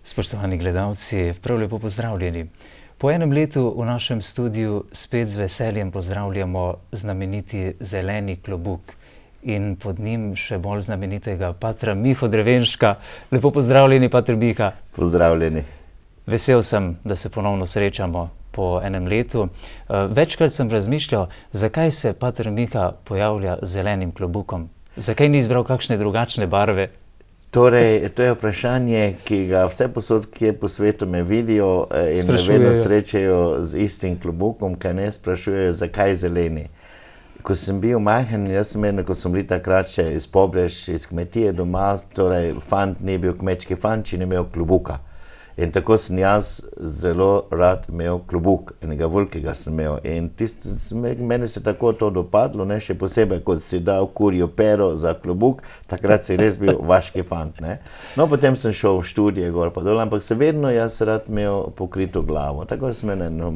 Spoštovani gledalci, prav lepo pozdravljeni. Po enem letu v našem studiu spet z veseljem pozdravljamo znameniti Zeleni klobuk in pod njim še bolj znamenitega patra Miho Drevenška. Lepo pozdravljeni, pater Miha. Pozdravljeni. Vesel sem, da se ponovno srečamo po enem letu. Večkrat sem razmišljal, zakaj se pater Miha pojavlja z zelenim klobukom. Zakaj ni izbral kakšne drugačne barve? Torej, to je vprašanje, ki ga vse posod, kje po svetu me vidijo in me vedno srečajo z istim klobukom, kaj ne sprašujejo, zakaj zeleni. Ko sem bil majhen, ko sem bil takrat še iz Pobrež, iz kmetije doma, torej fant ni bil kmečki fant, če ni imel klobuka. In tako sem jaz zelo rad imel klobuk, enega velikega sem imel. In meni se tako to dopadlo, ne, še posebej, ko si dal kurjo pero za klobuk, takrat si res bil vaški fant. Ne. No, potem sem šel v študije gor pa dol, ampak se vedno jaz rad imel pokrito glavo. Tako sem imel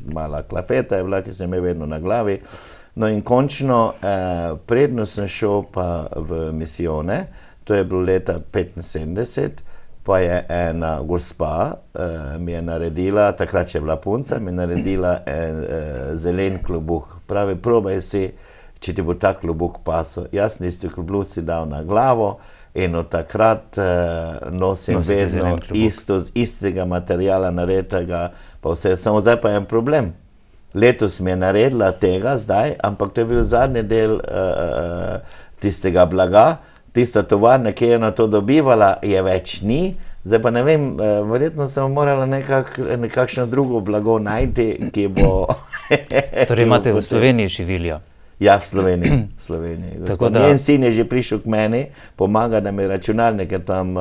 mala klafeta, je bila, ki sem imel vedno na glavi. No in končno, predno sem šel pa v misijone, to je bilo leta 1975, pa je ena gospa mi je naredila, takrat je bila punca, mi je naredila zelen klobuk. Pravi, probaj si, če ti bo ta klobuk pasel. Jaz nisem klobuk si dal na glavo in od takrat nosim vedno isto, z istega materijala nareditega, pa vse. Samo zdaj pa je en problem. Letos mi je naredila tega zdaj, ampak to je bil zadnji del tistega blaga. Tista tovarna, ki je na to dobivala, je več ni. Zdaj pa ne vem, verjetno sem morala nekakšno drugo blago najti, ki bo... Torej imate v Sloveniji šiviljo? Ja, v Sloveniji. Njen sin je že prišel k meni, pomaga, da mi računalnike tam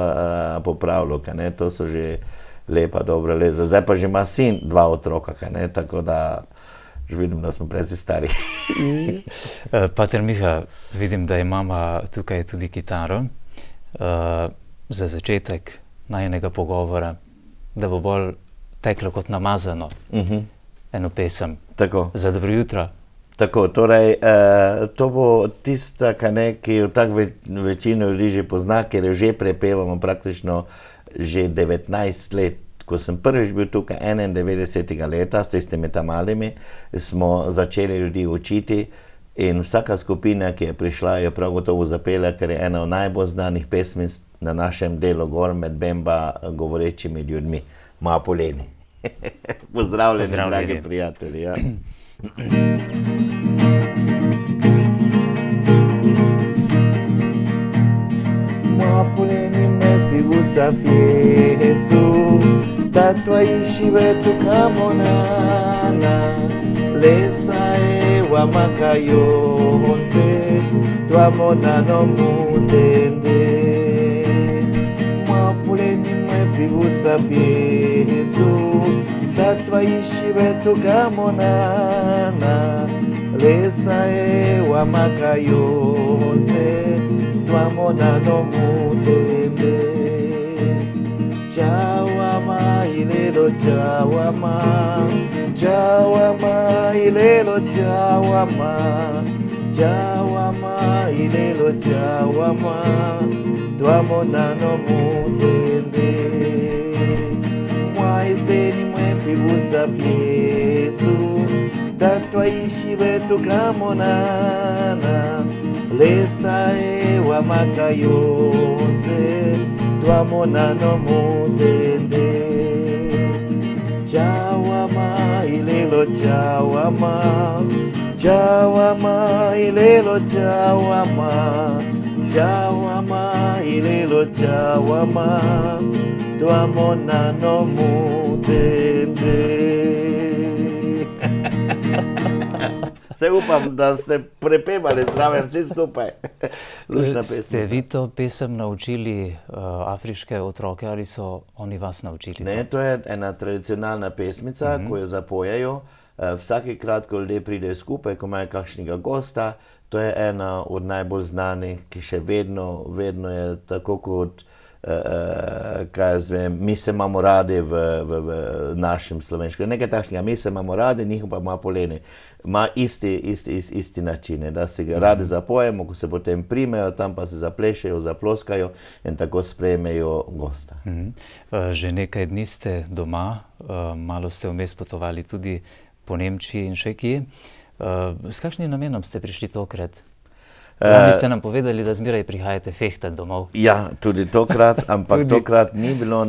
popravilo, kaj ne, to so že lepa, dobra leta. Zdaj pa že ima sin 2 otroka, kaj ne, tako da... Že vidim, da smo prezi stari. Pater Miha, vidim, da je mama tukaj tudi kitaro. Za začetek najinega pogovora, da bo bolj teklo kot namazano. Eno pesem. Tako. Za dobro jutro. Tako, torej, to bo tista, ki jo tak večino ljudi že pozna, ker jo že prepevamo praktično že 19 let. Ko sem prvič bil tukaj 91. leta s tistimi tamalimi, smo začeli ljudi učiti in vsaka skupina, ki je prišla, je prav gotovo zapela, ker je ena od najbolj znanih pesmi na našem delu gor med bemba govorečimi ljudmi. Moja poleni. Pozdravljeni, dragi prijatelji. Ja. Moja poleni me figusa fiesu, Twaishi wetu kamonana, lesa ewa makayonse, twamonano mutende. Mwapuleni mwefibusa fiesu, Twaishi wetu kamonana, lesa ewa makayonse, twamonano mutende. Jawama ilelo jawama, jawama ilelo jawama, jawama ilelo jawama, twamonano mutende. Mwaizeni mwefibusa fiesu, Twaishi wetu kamonana, lesa ewa makayonse, twamonano mutende. Jawama ilelo jawama, jawama ilelo jawama, jawama ilelo jawama, twamonano mutende. Se upam, da ste prepevali zraven vsi skupaj. Ste vi to pesem naučili afriške otroke ali so oni vas naučili? Ne, to je ena tradicionalna pesmica, ko jo zapojejo. Vsakikrat, ko ljudje pridejo skupaj, ko imajo kakšnega gosta, to je ena od najbolj znanih, ki še vedno je tako kot mi se imamo radi v našem slovenskem, nekaj takšnega, mi se imamo radi, njih pa ima poleni. Ima isti načine, da se ga radi zapojemo, ko se potem primejo, tam pa se zaplešajo, zaploskajo in tako sprejmejo gosta. Že nekaj dni ste doma, malo ste vmes potovali tudi po Nemčiji in še kje. S kakšnim namenom ste prišli tokrat? Vi ste nam povedali, da zmeraj prihajate fehtati domov. Ja, tudi tokrat, ampak tokrat ni bilo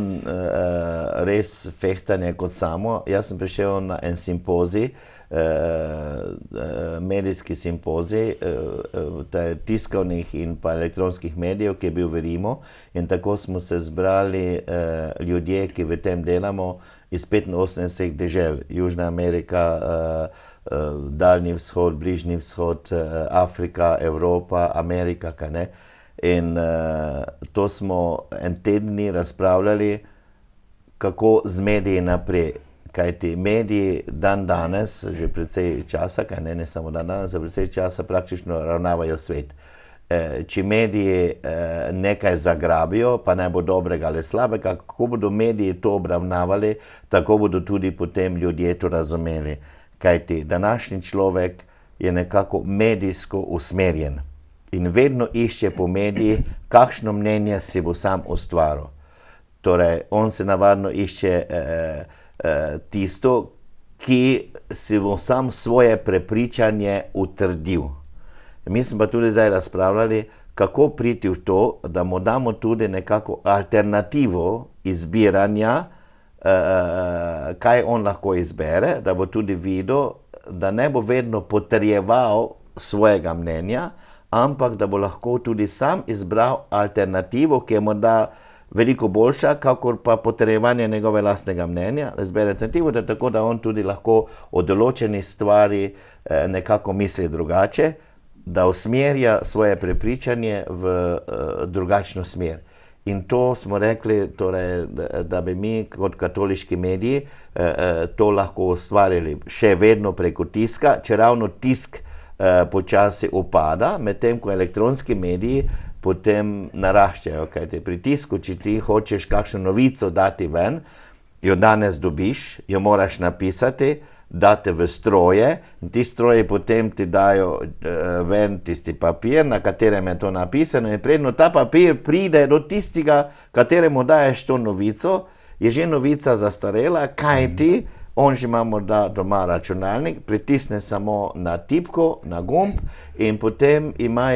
res fehtanje kot samo. Jaz sem prišel na en simpozij, medijski simpozij, tiskovnih in pa elektronskih medijev, ki je bil v Rimu, in tako smo se zbrali ljudje, ki v tem delamo, iz 85 dežel, Južna Amerika, Daljni vzhod, Bližnji vzhod, Afrika, Evropa, Amerika, kaj ne. In to smo en teden dni razpravljali, kako z mediji naprej. Kajti mediji dan danes, že precej časa, kaj ne samo dan danes, precej časa praktično ravnavajo svet. Če mediji nekaj zagrabijo, pa naj bo dobrega ali slabega, kako bodo mediji to obravnavali, tako bodo tudi potem ljudje to razumeli. Kajti današnji človek je nekako medijsko usmerjen in vedno išče po mediji, kakšno mnenje si bo sam ustvaril. Torej, on se navadno išče tisto, ki si bo sam svoje prepričanje utrdil. Mi smo pa tudi zdaj razpravljali, kako priti v to, da mu damo tudi nekako alternativo izbiranja, kaj on lahko izbere, da bo tudi videl, da ne bo vedno potrjeval svojega mnenja, ampak da bo lahko tudi sam izbral alternativo, ki je morda veliko boljša, kakor pa potrjevanje njegove lastnega mnenja, da izbere alternativo, da tako da on tudi lahko o določeni stvari nekako misli drugače, da usmerja svoje prepričanje v drugačno smer. In to smo rekli, torej, da bi mi kot katoliški mediji to lahko ustvarili še vedno preko tiska, če ravno tisk počasi upada, medtem ko elektronski mediji potem naraščajo. Kajte pri tisku, če ti hočeš kakšno novico dati ven, jo danes dobiš, jo moraš napisati, date v stroje in ti stroji potem ti dajo ven tisti papir, na katerem je to napisano, in predno ta papir pride do tistega, kateremu daješ to novico, je že novica zastarela, kaj ti, on že ima morda doma računalnik, pritisne samo na tipko, na gumb in potem ima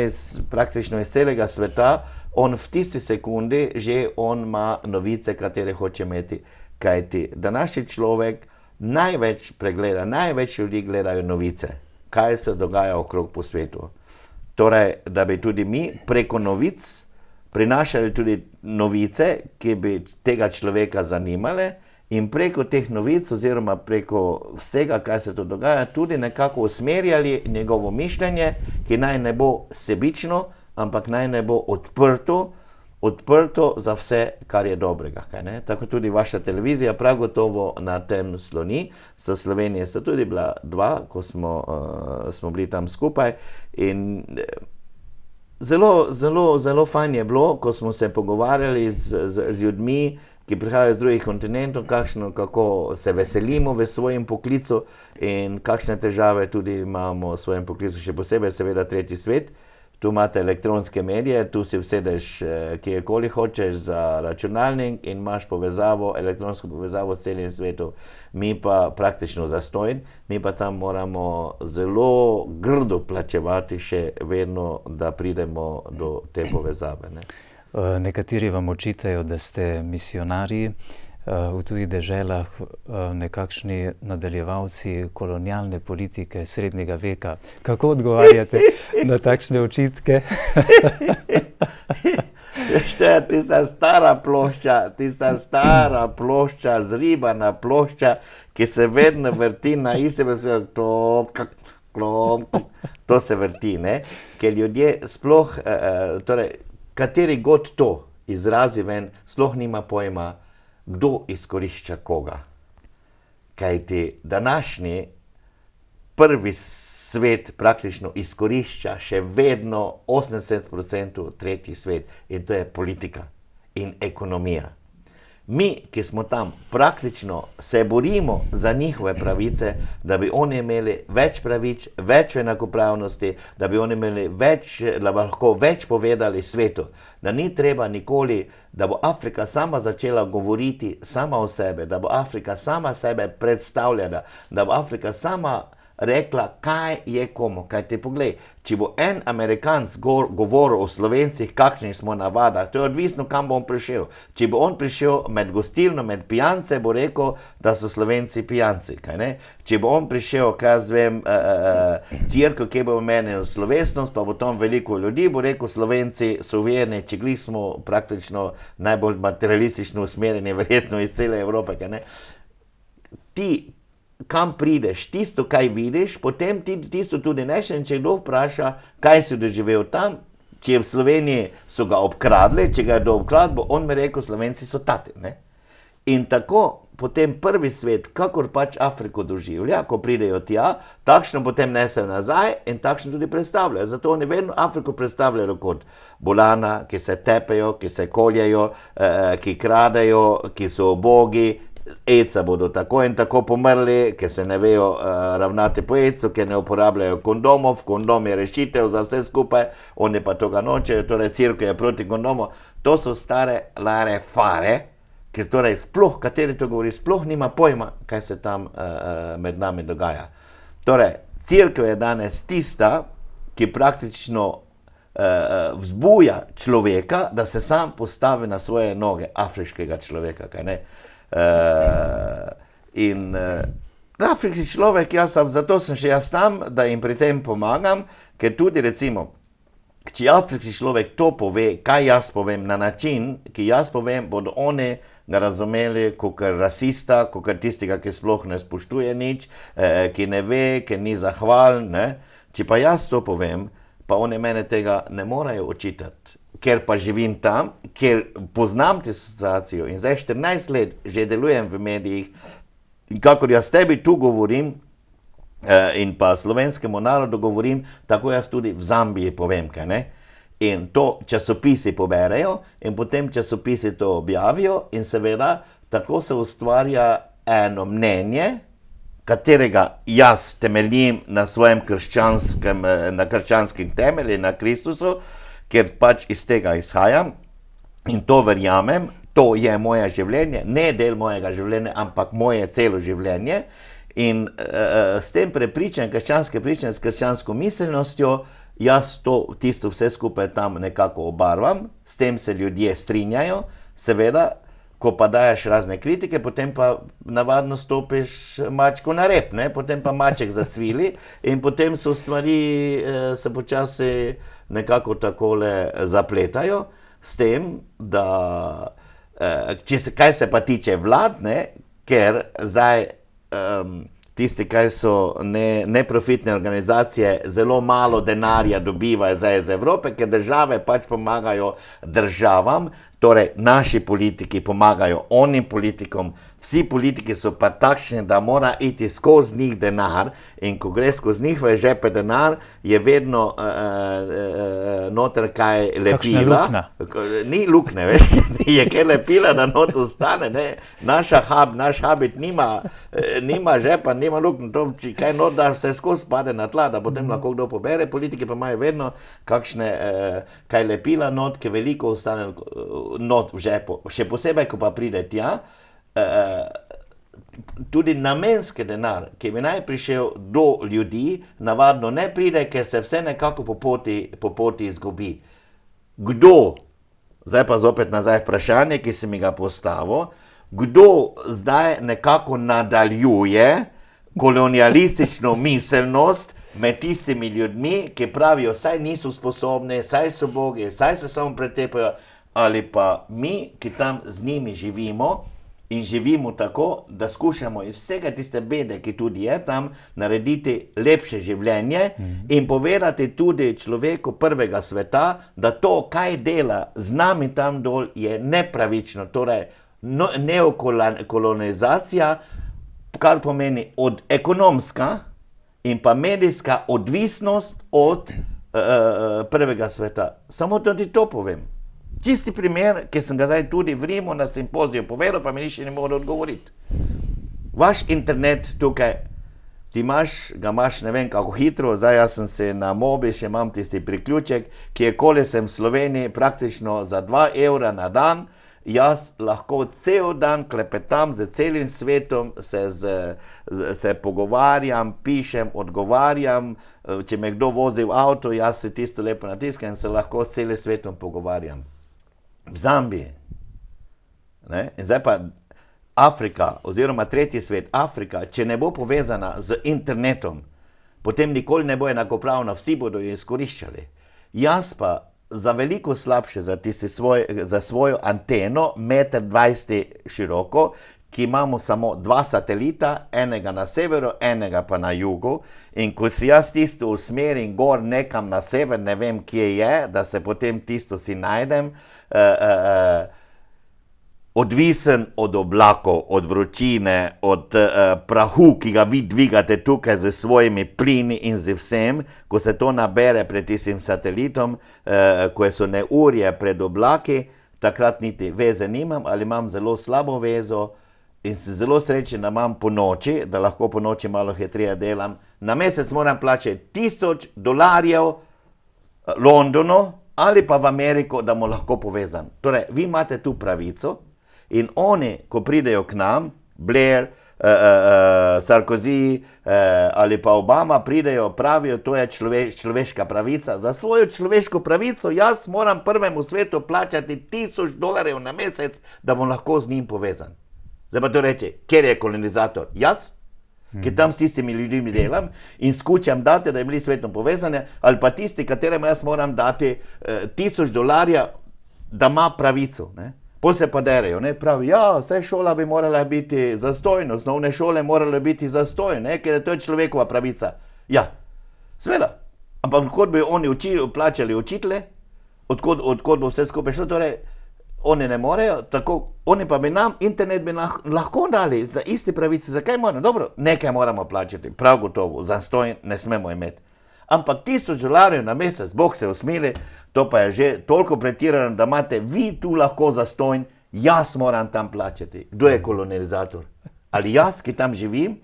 praktično iz celega sveta, on v tisti sekundi že on ima novice, katere hoče imeti. Kaj ti, današnji človek največ pregleda, največ ljudi gledajo novice, kaj se dogaja okrog po svetu. Torej, da bi tudi mi preko novic prinašali tudi novice, ki bi tega človeka zanimale, in preko teh novic oziroma preko vsega, kaj se to dogaja, tudi nekako usmerjali njegovo mišljenje, ki naj ne bo sebično, ampak naj ne bo odprto za vse, kar je dobrega. Kaj ne? Tako tudi vaša televizija prav gotovo na tem sloni. Za Slovenije sta tudi bila dva, ko smo bili tam skupaj. In zelo fajn je bilo, ko smo se pogovarjali z ljudmi, ki prihajajo z drugih kontinentov, kako se veselimo v svojem poklicu in kakšne težave tudi imamo v svojem poklicu, še posebej seveda tretji svet. Tu imate elektronske medije, tu si vsedeš kjerkoli hočeš za računalnik in imaš povezavo, elektronsko povezavo s celim svetom. Mi pa praktično zastojn, mi pa tam moramo zelo grdo plačevati še vedno, da pridemo do te povezave. Ne? Nekateri vam očitajo, da ste misionarji v tujih deželah, nekakšni nadaljevalci kolonialne politike srednjega veka. Kako odgovarjate na takšne očitke? Tista stara plošča, zribana plošča, ki se vedno vrti na iste, to se vrti, ne? Ker ljudje sploh, torej, kateri god to izrazi ven, sploh nima pojma, kdo izkorišča koga. Kajti današnji prvi svet praktično izkorišča še vedno 80% tretji svet in to je politika. in ekonomija. Mi, ki smo tam, praktično se borimo za njihove pravice, da bi oni imeli več pravic, več enakopravnosti, da bi oni imeli več, da bi lahko več povedali svetu. Da ni treba nikoli, da bo Afrika sama začela govoriti sama o sebe, da bo Afrika sama sebe predstavljala, da bo Afrika sama rekla, kaj je komu. Kaj ti poglej, če bo en Amerikanc govoril o Slovencih, kakšnih smo navadah, to je odvisno, kam bo on prišel. Če bo on prišel med gostilno, med pijance, bo rekel, da so Slovenci pijanci. Kaj ne? Če bo on prišel, kaj jaz vem, cirkev, ki bo omenil slovesnost, pa bo tam veliko ljudi, bo rekel, Slovenci so verni, če gli smo praktično najbolj materialistično usmerjeni, verjetno iz cele Evrope. Kaj ne? Ti, kam prideš, tisto, kaj vidiš, potem tisto tudi neš, in če kdo vpraša, kaj si doživel tam, če v Sloveniji so ga obkradli, če ga je do obkrad, bo on mi rekel, Slovenci so tati. Ne? In tako potem prvi svet, kakor pač Afriko doživlja, ko pridejo tja, takšno potem nesejo nazaj in takšno tudi predstavljajo. Zato oni vedno Afriko predstavljajo kot bolana, ki se tepejo, ki se koljejo, ki kradejo, ki so ubogi, AIDS-a bodo tako in tako pomrli, ker se ne vejo ravnati po AIDS-u, ker ne uporabljajo kondomov, kondom je rešitev za vse skupaj, oni pa toga nočejo, torej cirkev je proti kondomu. To so stare lare fare, ki torej sploh, kateri to govori, sploh nima pojma, kaj se tam med nami dogaja. Torej, cirkev je danes tista, ki praktično vzbuja človeka, da se sam postavi na svoje noge, afriškega človeka, kaj ne? Afriški človek, zato sem še jaz tam, da jim pri tem pomagam, ker tudi recimo, če afriški človek to pove, kaj jaz povem na način, ki jaz povem, bodo oni ga razumeli kot rasista, kot tistega, ki sploh ne spoštuje nič, ki ne ve, ki ni zahvalen, ne? Če pa jaz to povem, pa oni mene tega ne morajo očitati. Ker pa živim tam, ker poznam te situacijo in zdaj 14 let že delujem v medijih in kakor jaz tebi tu govorim in pa slovenskemu narodu govorim, tako jaz tudi v Zambiji povem, kaj ne? In to časopisi poberejo in potem časopisi to objavijo in seveda tako se ustvarja eno mnenje, katerega jaz temeljim na svojem krščanskem temelju, na Kristusu, ker pač iz tega izhajam in to verjamem, to je moje življenje, ne del mojega življenja, ampak moje celo življenje in s tem prepričanjem, krščanske prepričanje, s krščansko miselnostjo, jaz tisto vse skupaj tam nekako obarvam, s tem se ljudje strinjajo, seveda, ko pa daješ razne kritike, potem pa navadno stopiš mačku na rep, ne? Potem pa maček zacvili in potem so stvari se počasi nekako takole zapletajo, s tem, da kaj se pa tiče vlad, ne? Ker zdaj tisti, kaj so neprofitne organizacije, zelo malo denarja dobivajo zdaj iz Evrope, ker države pač pomagajo državam, torej naši politiki pomagajo onim politikom, vsi politiki so pa takšni, da mora iti skozi njih denar in ko gre skozi njihove žepe denar, je vedno noter kaj lepila. Ni lukne, veš, je kaj lepila, da not ostane, ne. Naš habit nima žepa, nima lukne, to če kaj not, da se skozi pade na tla, da potem lahko kdo pobere, politiki pa imajo vedno kakšne kaj lepila not, ki veliko ostane not v žepu. Še posebej, ko pa pride tja, tudi namenski denar, ki bi naj prišel do ljudi, navadno ne pride, ker se vse nekako po poti izgubi. Kdo, zdaj pa zopet nazaj vprašanje, ki si mi ga postavil, kdo zdaj nekako nadaljuje kolonialistično miselnost med tistimi ljudmi, ki pravijo, saj niso sposobni, saj so bogi, saj se samo pretepajo, ali pa mi, ki tam z njimi živimo in živimo tako, da skušamo iz vsega tiste bede, ki tudi je tam, narediti lepše življenje in povedati tudi človeku prvega sveta, da to, kaj dela z nami tam dol, je nepravično, torej neokolonizacija, kar pomeni od ekonomska in pa medijska odvisnost od prvega sveta. Samo tudi to povem. Čisti primer, ki sem ga zdaj tudi v Rimu na simpoziju povedal, pa mi nišče ne more odgovoriti. Vaš internet tukaj, ga imaš ne vem kako hitro, zdaj jaz sem se na mobi, še imam tisti priključek, kjerkoli sem v Sloveniji, praktično za 2 evra na dan, jaz lahko cel dan klepetam z celim svetom, se pogovarjam, pišem, odgovarjam, če me kdo vozi v avto, jaz se tisto lepo natiskam in se lahko s celim svetom pogovarjam. V Zambiji. Ne? In zdaj pa Afrika, oziroma tretji svet, Afrika, če ne bo povezana z internetom, potem nikoli ne bo enakopravna, vsi bodo jo izkoriščali. Jaz pa za veliko slabše za svojo anteno, 1,20 m široko, ki imamo samo 2 satelita, enega na severu, enega pa na jugu, in ko si jaz tisto usmerim gor nekam na sever, ne vem kje je, da se potem tisto si najdem, odvisen od oblakov, od vročine, od prahu, ki ga vi dvigate tukaj z svojimi plini in z vsem, ko se to nabere pred tistim satelitom, ko so neurje pred oblaki, takrat niti veze nimam ali imam zelo slabo vezo in sem zelo srečen, da imam po noči, da lahko po noči malo hitreje delam. Na mesec moram plačati $1000 Londonu ali pa v Ameriko, da mu lahko povezan. Torej, vi imate tu pravico, in oni, ko pridejo k nam, Blair, Sarkozy ali pa Obama, pridejo, pravijo, to je človeška pravica. Za svojo človeško pravico jaz moram prvemu svetu plačati $1000 na mesec, da bom lahko z njim povezan. Zdaj pa to reče, kjer je kolonizator? Jaz, ki tam s tistimi ljudmi delam in skušam dati, da je bili svetom povezane, ali pa tisti, kateremu jaz moram dati $1000, da ima pravico, ne? Pol se pa derejo, ne, pravi, ja, vse šola bi morala biti zastojna, osnovne šole morale biti zastojne, ker je to človekova pravica. Ja, seveda, ampak odkot bi oni plačali učitelje, odkot bo vse skupaj šlo, torej oni ne morejo, tako, oni pa bi nam, internet bi lahko dali za iste pravice, zakaj moramo? Dobro, nekaj moramo plačati, prav gotovo, zastojn ne smemo imeti. Ampak $1000 na mesec, Bog se usmili, to pa je že toliko pretirano, da imate vi tu lahko zastojn, jaz moram tam plačati. Kdo je kolonizator? Ali jaz, ki tam živim,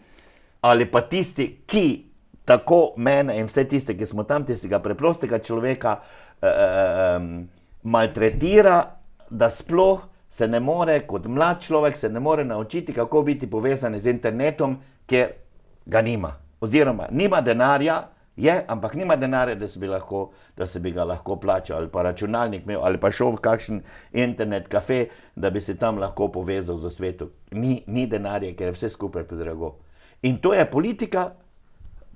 ali pa tisti, ki tako mene in vse tiste, ki smo tam, tistega preprostega človeka maltretira, da sploh se ne more, kot mlad človek, se ne more naučiti, kako biti povezan z internetom, ker ga nima. Oziroma, nima denarja, je, ampak nima denarja, da se bi ga lahko plačal, ali pa računalnik imel, ali pa šel v kakšen internet kafe, da bi se tam lahko povezal z svetom. Ni denarja, ker je vse skupaj predrago. In to je politika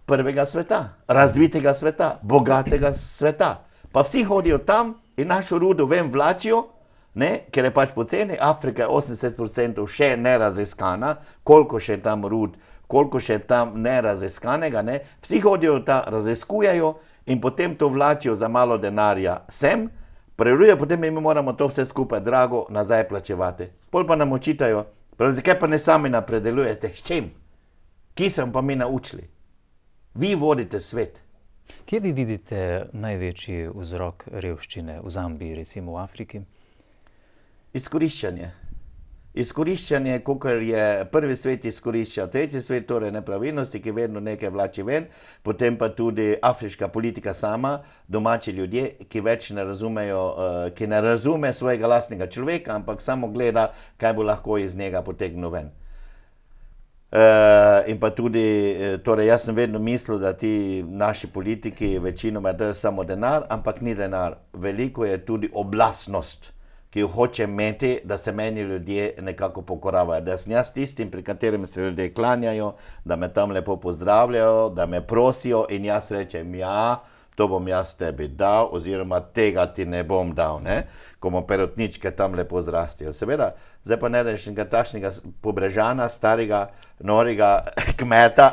prvega sveta, razvitega sveta, bogatega sveta. Pa vsi hodijo tam in našo rudo vlačijo, ne, ker je pač poceni. Afrika je 80% še neraziskana, koliko še tam rud, koliko še tam neraziskanega, ne? Vsi hodijo ta, raziskujejo in potem to vlačijo za malo denarja sem, prerujejo, potem mi moramo to vse skupaj drago nazaj plačevati. Pol pa nam očitajo, pravi, zakaj pa ne sami napredelujete, s čim? Ki sem pa mi naučili? Vi vodite svet. Kje vi vidite največji vzrok revščine v Zambiji, recimo v Afriki? Izkoriščanje. Izkoriščanje, kakor je prvi svet izkorišča, tretji svet, torej nepravilnosti, ki vedno nekaj vlači ven, potem pa tudi afriška politika sama, domači ljudje, ki več ne razumejo, ki ne razume svojega lastnega človeka, ampak samo gleda, kaj bo lahko iz njega potegnil ven. In pa tudi, torej jaz sem vedno mislil, da ti naši politiki večinoma dajo samo denar, ampak ni denar. Veliko je tudi oblastnost, ki jo hoče imeti, da se meni ljudje nekako pokoravajo. Da sem jaz tistim, pri katerem se ljudje klanjajo, da me tam lepo pozdravljajo, da me prosijo in jaz rečem, ja, to bom jaz tebi dal, oziroma tega ti ne bom dal, ne? Ko mu perutničke tam lepo zrastijo. Seveda, zdaj pa ne daš nekaj takšnega pobrežana, starega, norega kmeta,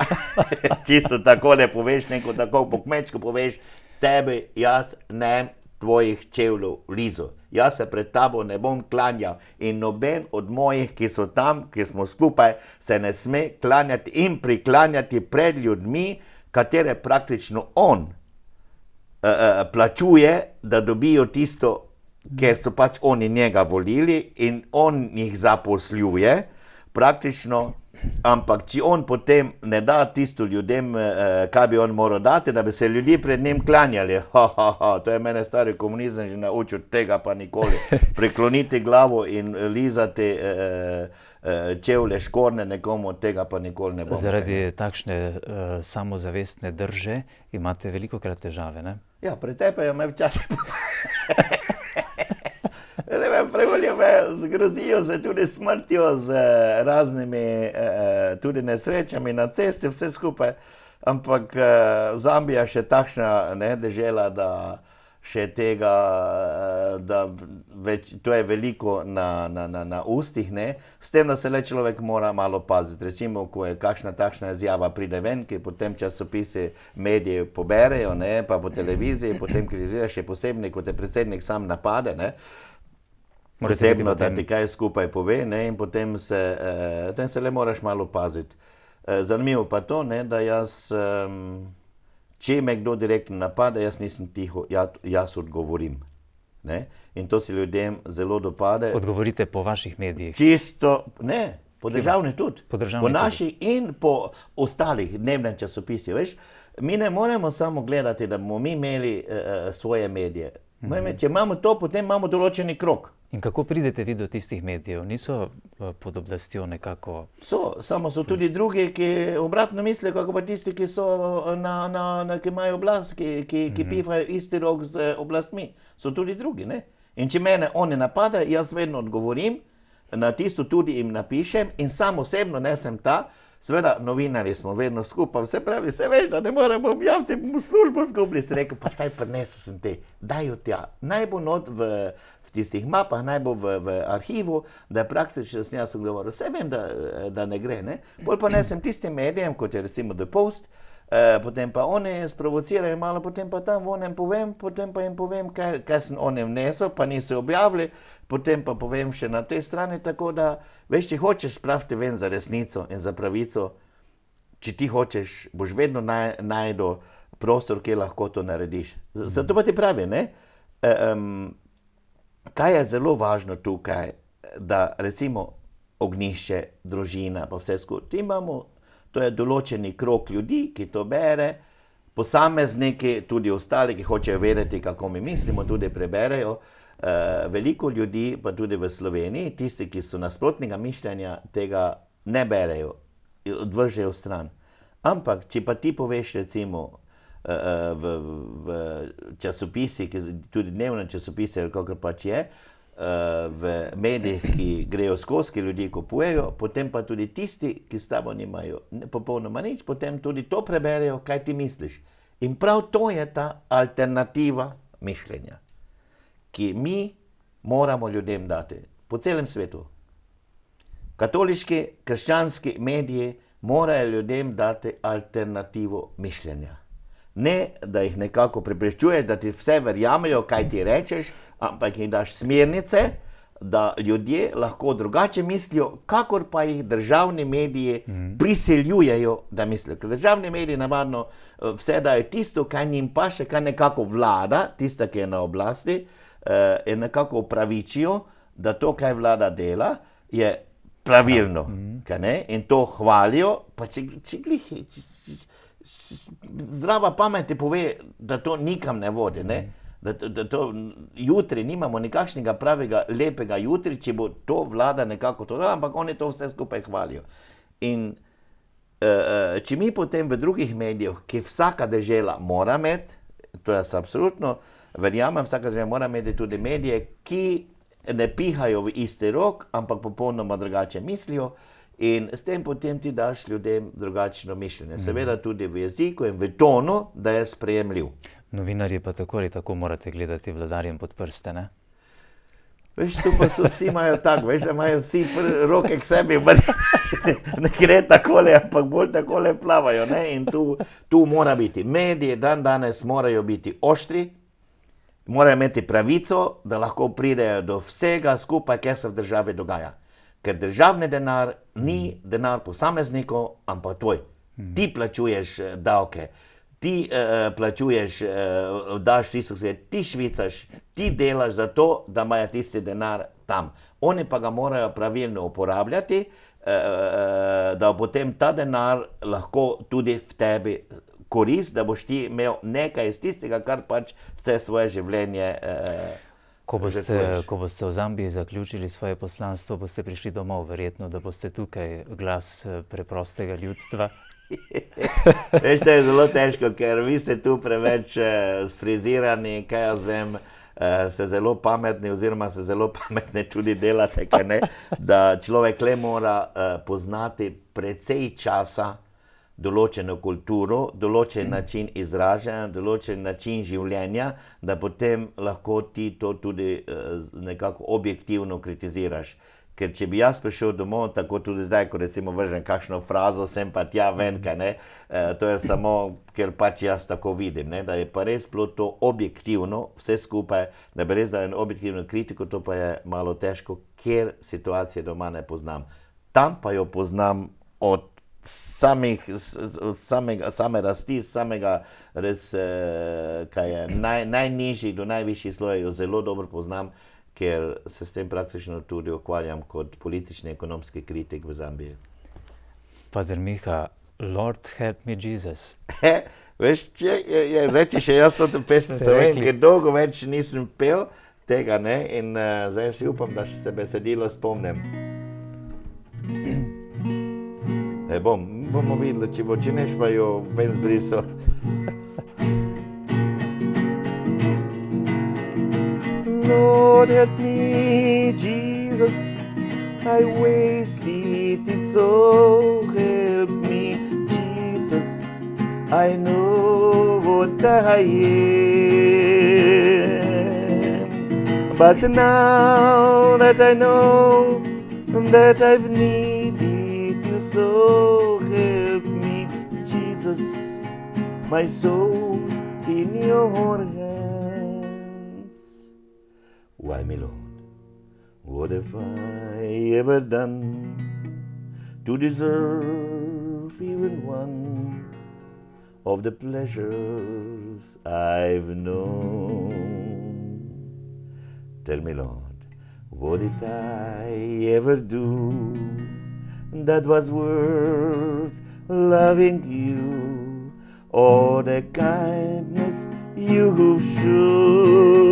čisto tako ne poveš, neko tako po kmečku poveš, tebi jaz nem tvojih čevljev lizu. Jaz se pred tabo ne bom klanjal in noben od mojih, ki so tam, ki smo skupaj, se ne sme klanjati in priklanjati pred ljudmi, katere praktično on plačuje, da dobijo tisto, ker so pač oni njega volili in on jih zaposluje praktično, ampak če on potem ne da tisto ljudem, kaj bi on moral dati, da bi se ljudje pred njim klanjali. To je mene stari komunizem že naučil, tega pa nikoli. Prekloniti glavo in lizati čevlje škorne nekomu, tega pa nikoli ne bomo. Zaradi takšne samozavestne drže imate velikokrat težave, ne? Ja, pretepajo me včasih. Prevolijo me, zgrozijo se tudi smrtjo, z raznimi tudi nesrečami na cesti, vse skupaj. Ampak Zambija še takšna dežela, da še tega, da to je veliko na ustih, ne. S tem, da se le človek mora malo paziti. Recimo, ko je kakšna takšna izjava pride ven, ki potem časopisi, mediji poberejo, ne, pa po televiziji, potem kritizira še posebno, ko te predsednik sam napade, ne. Posebno, da ti kaj skupaj pove, ne, in potem se le moraš malo paziti. Zanimivo pa to, ne, da jaz, če me kdo direktno napade, jaz nisem tiho, jaz odgovorim. Ne? In to se ljudem zelo dopade. Odgovorite po vaših medijih? Čisto, ne, po državni tudi. Po naših in po ostalih dnevnem časopisih, veš. Mi ne moremo samo gledati, da bomo mi imeli svoje medije. Če imamo to, potem imamo določeni krog. In kako pridete vi do tistih medijev? Niso pod oblastjo nekako? Samo so tudi drugi, ki obratno mislijo, kako pa tisti, ki so ki imajo oblast, ki pihajo isti rok z oblastmi. So tudi drugi, ne? In če mene oni napadajo, jaz vedno odgovorim, na tisto tudi jim napišem in sam osebno nesem ta. Seveda, novinarji smo vedno skupaj, vse pravi, se veš, da ne moramo objaviti, bomo službo skupili. Ste rekel, pa vsaj prinesel sem te, daj jo tja. Naj bo not v tistih mapah, naj bo v arhivu, da je praktično jaz govoril. Vse vem, da ne gre, ne. Bolj pa nesem tistim medijem, kot je recimo The Post, potem pa oni sprovocirajo malo, potem pa tam onem povem, potem pa jim povem, kaj sem onem nesel, pa niso objavili, potem pa povem še na tej strani, tako da, veš, če hočeš spraviti ven za resnico in za pravico, če ti hočeš, boš vedno najdu prostor, kjer lahko to narediš. Zato pa ti pravi, ne, kaj je zelo važno tukaj, da recimo ognjišče, družina, pa vse skupaj, imamo, to je določeni krog ljudi, ki to bere, posamezniki, tudi ostali, ki hočejo vedeti, kako mi mislimo, tudi preberejo. Veliko ljudi, pa tudi v Sloveniji, tisti, ki so nasprotnega mišljenja, tega ne berejo, odvržejo stran. Ampak, če pa ti poveš recimo v časopisi, tudi dnevne časopise, kakor pač je, v medijih, ki grejo skozi, ki ljudje kupujejo, potem pa tudi tisti, ki s tabo nimajo popolnoma nič, potem tudi to preberejo, kaj ti misliš. In prav to je ta alternativa mišljenja, ki mi moramo ljudem dati po celem svetu. Katoliški, krščanski mediji morajo ljudem dati alternativo mišljenja. Ne, da jih nekako preprečuješ, da ti vse verjamejo, kaj ti rečeš, ampak jih daš smernice, da ljudje lahko drugače mislijo, kakor pa jih državni mediji priseljujejo, da mislijo. Ker državni mediji navadno vse dajo tisto, kaj njim paše, kaj nekako vlada, tista, ki je na oblasti, in nekako upravičijo, da to, kaj vlada dela, je pravilno. In to hvalijo, pa če zdrava pamet ti pove, da to nikam ne vodi, ne? Da to jutri nimamo nikakšnega pravega lepega jutri, če bo to vlada nekako to dala, ampak oni to vse skupaj hvalijo. In če mi potem v drugih medijih, ki vsaka dežela mora imeti, to jaz absolutno verjamem, vsaka dežela mora imeti tudi medije, ki ne pihajo v isti rok, ampak popolnoma drugače mislijo, in s tem potem ti daš ljudem drugačno mišljenje. Seveda tudi v jeziku in v tonu, da je sprejemljiv. Novinarji pa tako ali tako morate gledati vladarjem pod prste, ne? Veš, tu pa so vsi imajo tako, veš, da imajo vsi roke k sebi, ne gre takole, ampak bolj takole plavajo, ne? In tu mora biti. Mediji danes morajo biti oštri, morajo imeti pravico, da lahko pridejo do vsega skupaj, kar se v državi dogaja. Ker državni denar ni denar posameznikov, ampak tvoj. Ti plačuješ davke, ti plačuješ, daš tisto, ti švicaš, ti delaš za to, da imajo tisti denar tam. Oni pa ga morajo pravilno uporabljati, da potem ta denar lahko tudi v tebi korist, da boš ti imel nekaj iz tistega, kar pač vse svoje življenje Ko boste v Zambiji zaključili svoje poslanstvo, boste prišli domov, verjetno, da boste tukaj glas preprostega ljudstva. Veš, to je zelo težko, ker vi ste tu preveč sfrizirani, kaj jaz vem, ste zelo pametni oziroma se zelo pametne tudi delate, kaj ne, da človek le mora poznati precej časa določeno kulturo, določen način izražanja, določen način življenja, da potem lahko ti to tudi nekako objektivno kritiziraš. Ker če bi jaz prišel domov, tako tudi zdaj, ko recimo vržem kakšno frazo, sem pa tja ven, kaj ne, to je samo, ker pač jaz tako vidim, ne, da je pa res bilo to objektivno, vse skupaj, da bi res dal en objektivno kritiko, to pa je malo težko, ker situacije doma ne poznam. Tam pa jo poznam od same rasti, samega res, kaj je, najnižjih do najvišjih slojev jo zelo dobro poznam, ker se s tem praktično tudi ukvarjam kot politični ekonomski kritik v Zambiji. Pater Miha, Lord help me Jesus. Veš, zdaj, če še jaz to pesnico vem, ker dolgo več nisem pel tega, ne, in zdaj si upam, da se besedilo spomnim. Bomo videli, če neš pa jo ven zbrisal. Lord help me, Jesus, I wasted it, so help me, Jesus, I know what I am, but now that I know that I've needed you, so help me, Jesus, my soul's in your hands. Why, my Lord, what have I ever done to deserve even one of the pleasures I've known? Tell me, Lord, what did I ever do that was worth loving you, or the kindness you've shown?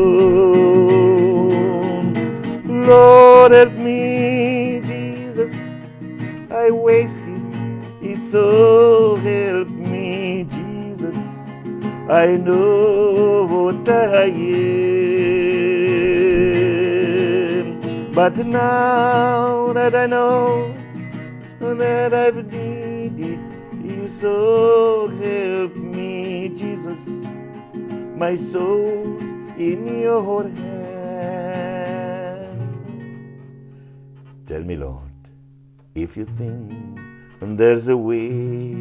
Lord, help me, Jesus, I wasted it, so help me, Jesus, I know what I am, but now that I know that I've needed you, so help me, Jesus, my soul's in your hands. Tell me, Lord, if you think there's a way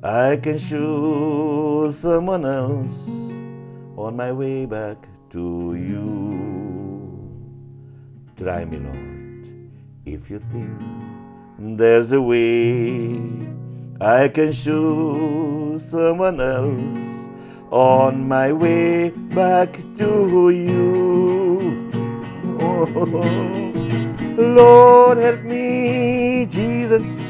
I can show someone else on my way back to you. Try me, Lord, if you think there's a way I can show someone else on my way back to you. Oh, Lord, help me, Jesus,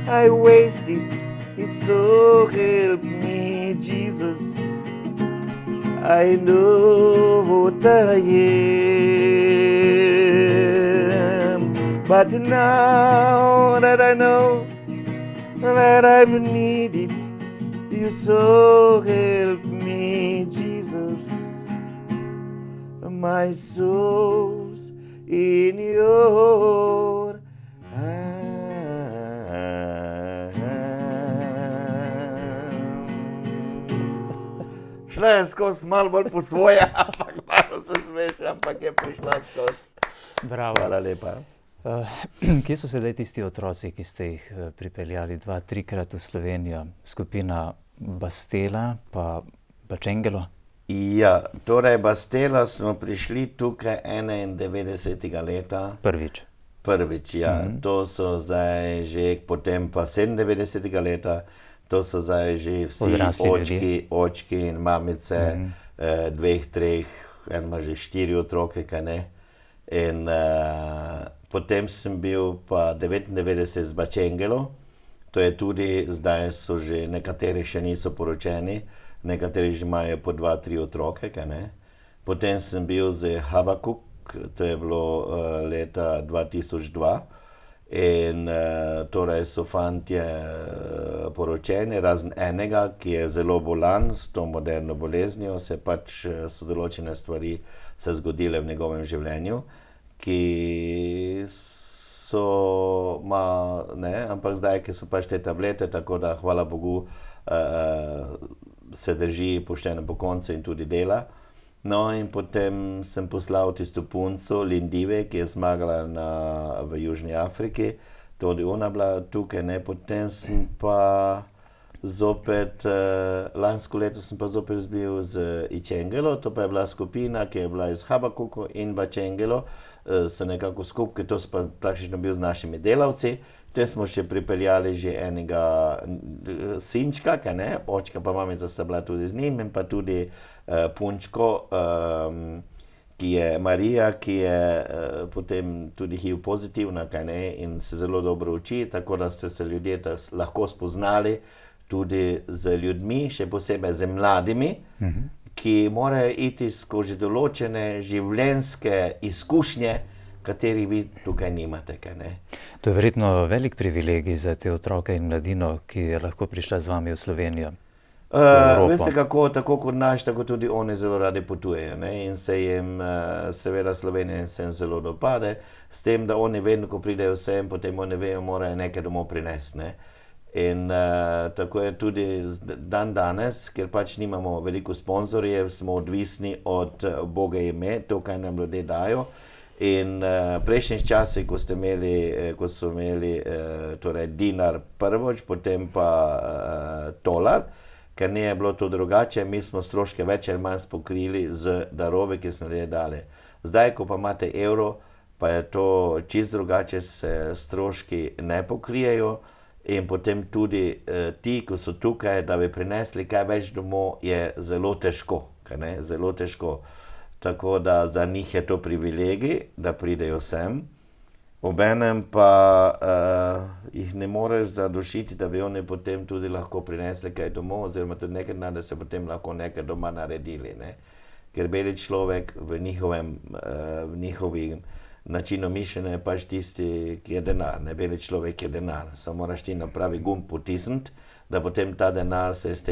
I wasted it, so help me, Jesus, I know what I am, but now that I know that I've needed you, so help me, Jesus, my soul's in your hands. Šla je skozi malo bolj po svoje, ampak malo se smeš, ampak je prišla skozi. Bravo. Hvala lepa. Kje so sedaj tisti otroci, ki ste jih pripeljali 2-3 krat v Slovenijo? Skupina Bastela pa Čengelo? Ja, torej Bastela smo prišli tukaj 91. leta. Prvič, ja. To so zdaj že potem pa 97. leta. To so zdaj že vsi očki in mamice, 2, 3, en ima že 4 otroke, kaj ne. In potem sem bil pa 99 z Bačengelo, to je tudi, zdaj so že, nekateri še niso poročeni, nekateri že imajo po 2, 3 otroke, kaj ne. Potem sem bil z Habakuk, to je bilo leta 2002. In torej so fantje poročeni, razen enega, ki je zelo bolan s to moderno boleznijo, so določene stvari se zgodile v njegovem življenju, ki so, ampak zdaj, ki so pač te tablete, tako da hvala Bogu se drži pošteno po koncu in tudi dela. No, in potem sem poslal tisto punco, Lindive, ki je zmagala v Južni Afriki, tudi ona bila tukaj, ne, potem sem pa zopet, lansko leto sem pa zopet bil z Icengelo, to pa je bila skupina, ki je bila iz Habakuku in Bačengelo, so nekako skupaj, to so pa praktično bil z našimi delavci, te smo še pripeljali že enega sinčka, kaj ne, očka pa mamica sta bila tudi z njim in pa tudi punčko, ki je Marija, ki je potem tudi HIV pozitivna, kaj ne, in se zelo dobro uči, tako da ste se ljudje lahko spoznali tudi z ljudmi, še posebej z mladimi, ki morajo iti skozi določene življenjske izkušnje, katerih vi tukaj nimate, kaj ne. To je verjetno velik privilegij za te otroke in mladino, ki je lahko prišla z vami v Slovenijo. Veste kako, tako kot naš, tako tudi oni zelo radi potujejo, ne, in se jim seveda Slovenija sem zelo dopade, s tem, da oni vedno, ko pridejo sem, potem oni vejo, morajo nekaj domov prinesti, ne. In tako je tudi dan danes, ker pač nimamo veliko sponzorjev, smo odvisni od Boga ime, to, kaj nam ljudje dajo. In prejšnjih časih, ko so imeli torej dinar prvoč, potem pa tolar, ker ne je bilo to drugače, mi smo stroške več ali manj pokrili z darovi, ki smo ljudje dali. Zdaj, ko pa imate evro, pa je to čisto drugače, se stroški ne pokrijejo in potem tudi ti, ko so tukaj, da bi prinesli kaj več domov, je zelo težko, kaj ne, zelo težko. Tako da za njih je to privilegij, da pridejo sem. Obenem pa jih ne moreš zadušiti, da bi oni potem tudi lahko prinesli kaj domov, oziroma tudi nekaj dna, da se potem lahko nekaj doma naredili, ne. Ker beli človek v njihovim načinu mišljenja je pač tisti, ki je denar, ne, beli človek je denar. Samo moraš ti na pravi gumb potisniti, da potem ta denar se iz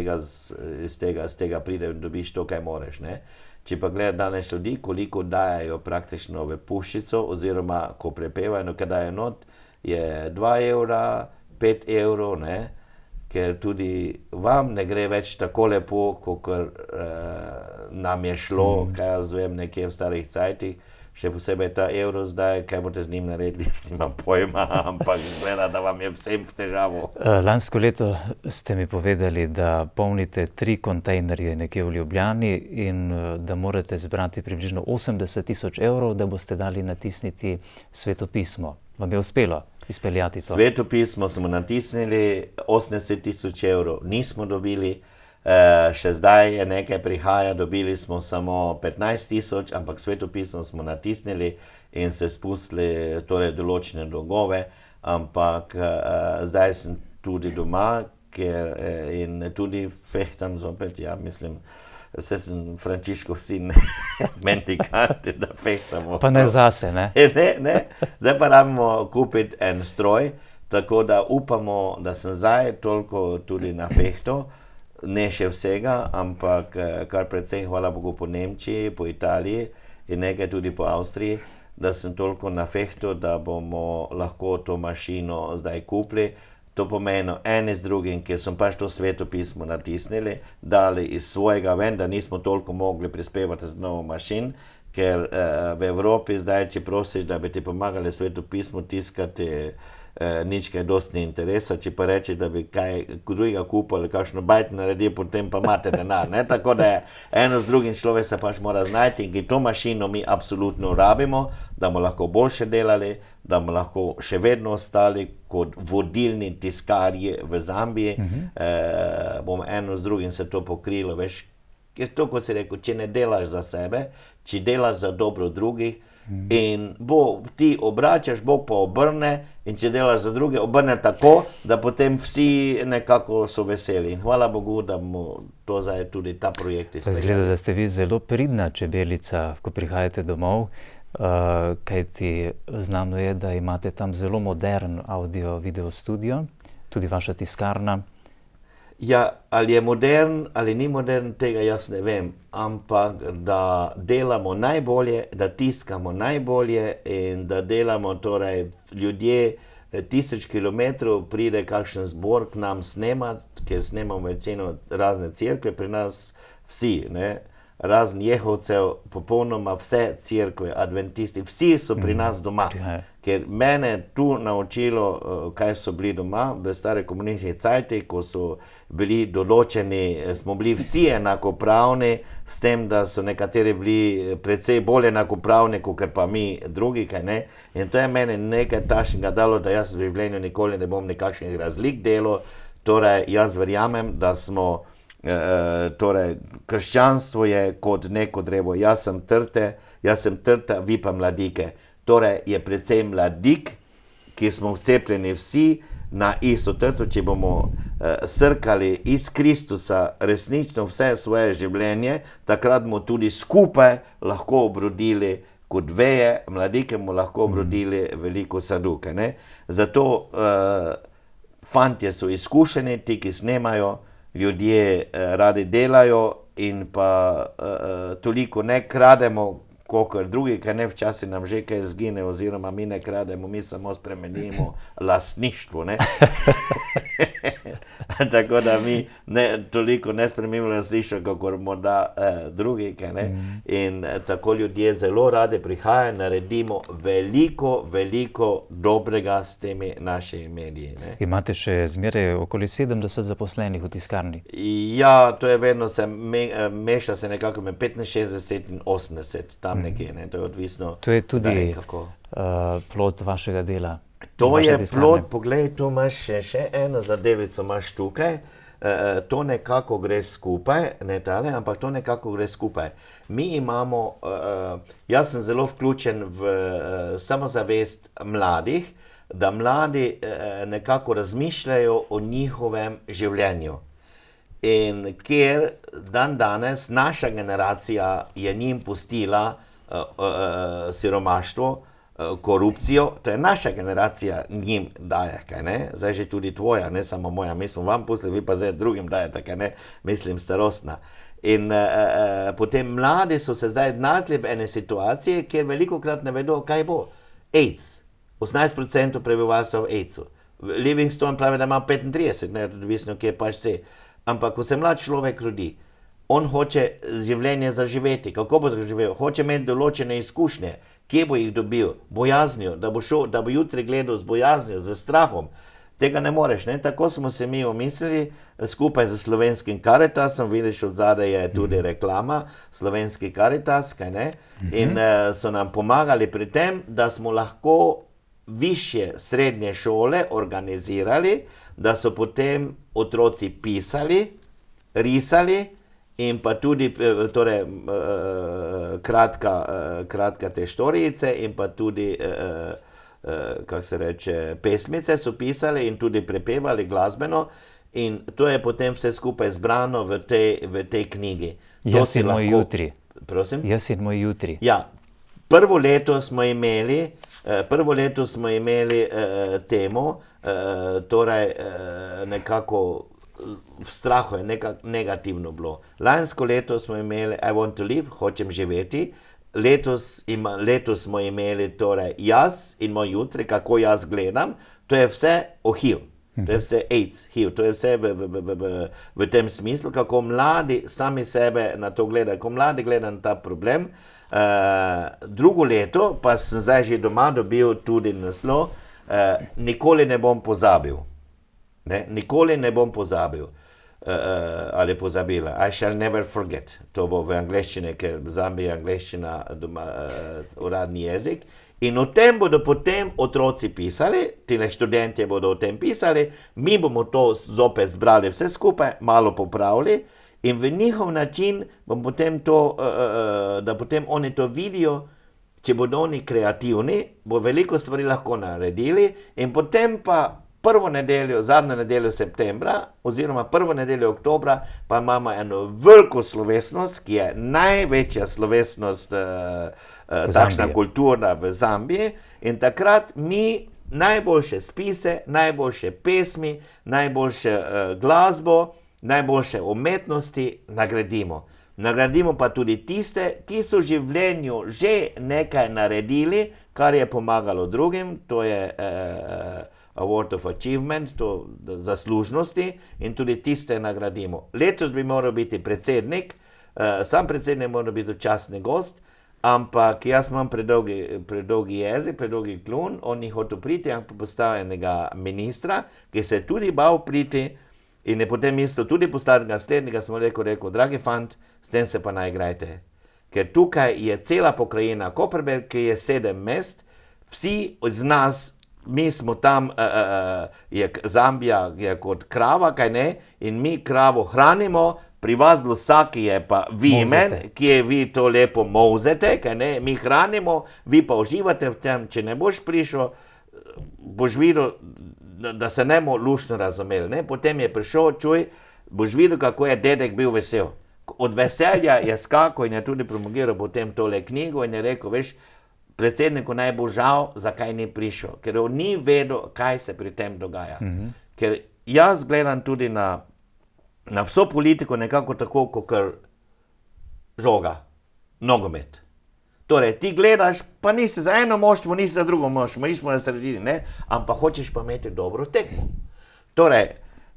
tega pride in dobiš to, kaj moreš, ne. Če pa gledaj danes ljudi, koliko dajajo praktično v puščico, oziroma ko prepevajo, no, kaj dajo not, je 2 evra, 5 evrov, ne, ker tudi vam ne gre več tako lepo, kakor nam je šlo, kaj jaz vem, nekje v starih cajtih, še posebej ta evro zdaj, kaj boste z njim naredili, jaz nimam pojma, ampak gleda, da vam je vsem v težavo. Lansko leto ste mi povedali, da polnite 3 kontejnerje nekje v Ljubljani in da morate zbrati približno 80 000 evrov, da boste dali natisniti svetopismo. Vam je uspelo izpeljati to? Svetopismo smo natisnili, 80 000 evrov nismo dobili, še zdaj je nekaj prihaja, dobili smo samo 15 000, ampak svetopismo smo natisnili in se spustili torej določene dolgove, ampak zdaj sem tudi doma, in tudi fehtam zopet, ja, mislim, vse sem Frančiškov sin, mendikant, da fehtamo. Pa ne zase, ne? Ne, zdaj pa rabimo kupiti en stroj, tako da upamo, da sem zdaj toliko tudi na fehto, ne še vsega, ampak kar precej, hvala Bogu, po Nemčiji, po Italiji in nekaj tudi po Avstriji, da sem toliko na fehto, da bomo lahko to mašino zdaj kupili. To pomeni eni z drugim, ker smo pač to svetopismo natisnili, dali iz svojega ven, da nismo toliko mogli prispevati z novo mašin, ker v Evropi zdaj, če prosiš, da bi ti pomagali svetopismo tiskati nič kaj dosti ni interesa, če pa reče, da bi kaj drugega kupil ali kakšno bajt naredil, potem pa imate denar, ne, tako da je eno z drugim človek se pač mora znajti in to mašino mi absolutno rabimo, da bomo lahko boljše delali, da bomo lahko še vedno ostali kot vodilni tiskarji v Zambiji, bomo eno z drugim se to pokrilo, veš, ker to, kot si rekel, če ne delaš za sebe, če delaš za dobro drugih, in ti obračaš, Bog pa obrne, in če delaš za druge, obrne tako, da potem vsi nekako so veseli. In hvala Bogu, da bomo to zdaj tudi ta projekt izpeljali. Izgleda, da ste vi zelo pridna čebelica, ko prihajate domov, kajti znano je, da imate tam zelo modern audio-video studio, tudi vaša tiskarna. Ja, ali je modern ali ni modern, tega jaz ne vem, ampak da delamo najbolje, da tiskamo najbolje in da delamo, torej ljudje 1000 kilometrov pride kakšen zbor k nam snemati, ker snemamo večino razne cerkve, pri nas vsi, ne, razen Jehovcev, popolnoma vse cerkve, adventisti, vsi so pri nas doma. Ker mene tu naučilo, kaj so bili doma, v stare komunistične cajti, ko so bili določeni, smo bili vsi enakopravni, s tem, da so nekateri bili precej bolj enakopravni, kot pa mi drugi, kaj ne. In to je mene nekaj takšnega dalo, da jaz v življenju nikoli ne bom nekakšnih razlik delal. Torej, jaz verjamem, da smo torej, krščanstvo je kot neko drevo, jaz sem trta, vi pa mladike. Torej, je predvsem mladik, ki smo vcepljeni vsi na isto trto, če bomo srkali iz Kristusa resnično vse svoje življenje, takrat bomo tudi skupaj lahko obrodili kot veje, mladike bomo lahko obrodili veliko saduke, ne. Zato fantje so izkušeni, ti, ki snemajo, ljudje radi delajo in pa toliko ne krademo, kakor drugi, ker ne včasih nam že kaj zgine, oziroma mi ne krademo, mi samo spremenimo lastništvo, ne. Tako da mi toliko ne spremenimo lastništvo, kakor morda drugi, kaj ne. In tako ljudje zelo radi prihajajo, naredimo veliko dobrega s temi našimi mediji, ne. Imate še zmeraj okoli 70 zaposlenih v tiskarni? Ja, to je vedno meša se nekako med 65 in 80, tam nekje, ne, to je odvisno. To je tudi plod vašega dela? To je plod, poglej, tu imaš še eno zadevico imaš tukaj, to nekako gre skupaj, ne tale, ampak to nekako gre skupaj. Mi imamo, jaz sem zelo vključen v samozavest mladih, da mladi nekako razmišljajo o njihovem življenju. In ker danes naša generacija je njim pustila siromaštvo, korupcijo, to je naša generacija njim daje, kaj ne, zdaj že tudi tvoja, ne samo moja, mi smo vam pustili, vi pa zdaj drugim dajete, kaj ne, mislim starostna. In potem mladi so se zdaj znašli v ene situacije, kjer velikokrat ne vedo, kaj bo. AIDS, 18% prebivalstva v AIDS-u. Livingstone pravi, da ima 35, ne, odvisno, kje pač se. Ampak ko se mlad človek rodi, on hoče življenje zaživeti. Kako bo zaživel? Hoče imeti določene izkušnje. Kje bo jih dobil? Bojaznjo, da bo jutri gledal z bojaznjo, z strahom. Tega ne moreš, ne? Tako smo se mi omislili, skupaj z Slovenskim Karitasom, vidiš, od zadaj je tudi reklama, Slovenski Karitas, kaj ne? In so nam pomagali pri tem, da smo lahko višje srednje šole organizirali, da so potem otroci pisali, risali in pa tudi torej, kratka te štorijice in pa tudi, kako se reče, pesmice so pisali in tudi prepevali glasbeno in to je potem vse skupaj zbrano v tej knjigi. Jaz in moj jutri. Prosim? Jaz in moj jutri. Ja, prvo leto smo imeli temo, torej nekako v strahu je negativno bilo. Lansko leto smo imeli I want to live, hočem živeti. Letos smo imeli torej jaz in moj jutri, kako jaz gledam. To je vse o HIV. To je vse AIDS, HIV. To je vse v tem smislu, kako mladi sami sebe na to gledajo. Ko mladi gledajo na ta problem. Drugo leto pa sem zdaj že doma dobil tudi naslov Nikoli ne bom pozabil. Nikoli ne bom pozabil. Ali pozabila. I shall never forget. To bo v angleščini, ker v Zambiji je angleščina uradni jezik. In o tem bodo potem otroci pisali, tile študentje bodo o tem pisali, mi bomo to zopet zbrali vse skupaj, malo popravili in v njihov način bom potem to, da potem oni to vidijo, če bodo oni kreativni, bo veliko stvari lahko naredili in potem pa prvo nedeljo, zadnjo nedeljo septembra oziroma prvo nedeljo oktobra pa imamo eno veliko slovesnost, ki je največja slovesnost takšna kulturna v Zambiji in takrat mi najboljše spise, najboljše pesmi, najboljše glasbo, najboljše umetnosti nagradimo. Nagradimo pa tudi tiste, ki so v življenju že nekaj naredili, kar je pomagalo drugim, to je Award of Achievement, to zaslužnosti in tudi tiste nagradimo. Letos bi moral biti predsednik, sam predsednik mora biti častni gost, ampak jaz imam predolgi jezik, predolgi klun, on ni hotel priti, ampak postavil enega ministra, ki se je tudi bal priti in je potem mislil tudi postaviti naslednjega, smo rekel, dragi fant, s tem se pa naigrajte. Ker tukaj je cela pokrajina Koperberg, ki je 7 mest, vsi iz nas, mi smo tam, Zambija je kot krava, kaj ne, in mi kravo hranimo, pri vas v Lusaki je pa vimen, kje vi to lepo molzete, kaj ne, mi hranimo, vi pa uživate v tem, če ne boš prišel, boš videl, da se ne bomo luštno razumeli, ne, potem je prišel, čuj, boš videl, kako je dedek bil vesel. Od veselja je skakal in je tudi promogiral potem tole knjigo in je rekel, veš, predsedniku naj bo žal, zakaj ni prišel, ker on ni vedel, kaj se pri tem dogaja. Ker jaz gledam tudi na vso politiko nekako tako, kot žoga, nogomet. Torej, ti gledaš, pa nisi za eno moštvo, nisi za drugo moštvo, mi smo na sredini, ne, ampak hočeš pa imeti dobro tekmo. Torej,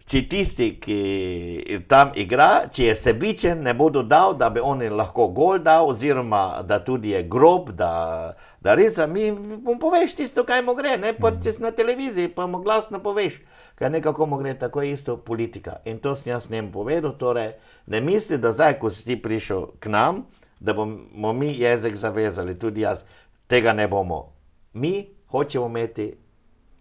če tisti, ki tam igra, če je sebičen, ne bo dodal, da bi oni lahko gol dal, oziroma da tudi je grob, da res, mi mu poveš tisto, kaj mu gre, ne, pa če si na televiziji, pa mu glasno poveš, kaj nekako mu gre, tako je isto politika. In to sem jaz njemu povedal, torej, ne misli, da zdaj, ko si ti prišel k nam, da bomo mi jezik zavezali, tudi jaz, tega ne bomo. Mi hočemo imeti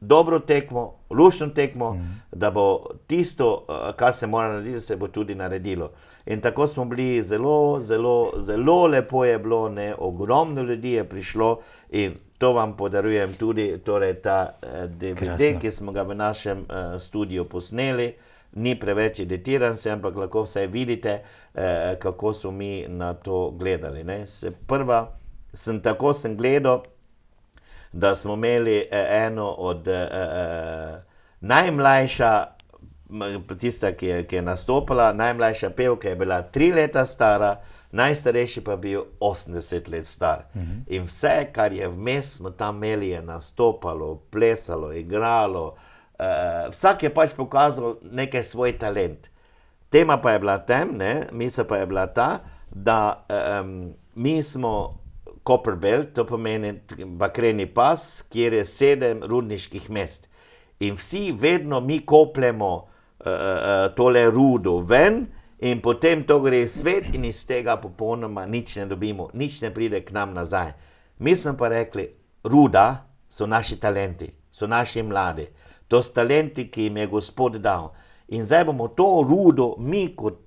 dobro tekmo, luštno tekmo, da bo tisto, kar se mora narediti, se bo tudi naredilo. In tako smo bili zelo lepo je bilo, ne, ogromno ljudi je prišlo in to vam podarujem tudi, torej ta DVD, ki smo ga v našem studiu posneli, ni preveč editiran se, ampak lahko vsaj vidite, kako smo mi na to gledali, ne. Tako sem gledal, da smo imeli eno od najmlajša, tista, ki je nastopila, najmlajša pevka je bila 3 leta stara, najstarejši pa bil 80 let star. In vse, kar je vmes, smo tam imeli, je nastopalo, plesalo, igralo, vsak je pač pokazal nekaj svoj talent. Tema pa je bila tem, ne, misel pa je bila ta, da mi smo Copperbelt, to pomeni bakreni pas, kjer je 7 rudniških mest. In vsi vedno mi kopljemo tole rudo ven in potem to gre svet in iz tega popolnoma nič ne dobimo, nič ne pride k nam nazaj. Mi smo pa rekli, ruda so naši talenti, so naši mladi. To so talenti, ki jim je Gospod dal. In zdaj bomo to rudo, mi kot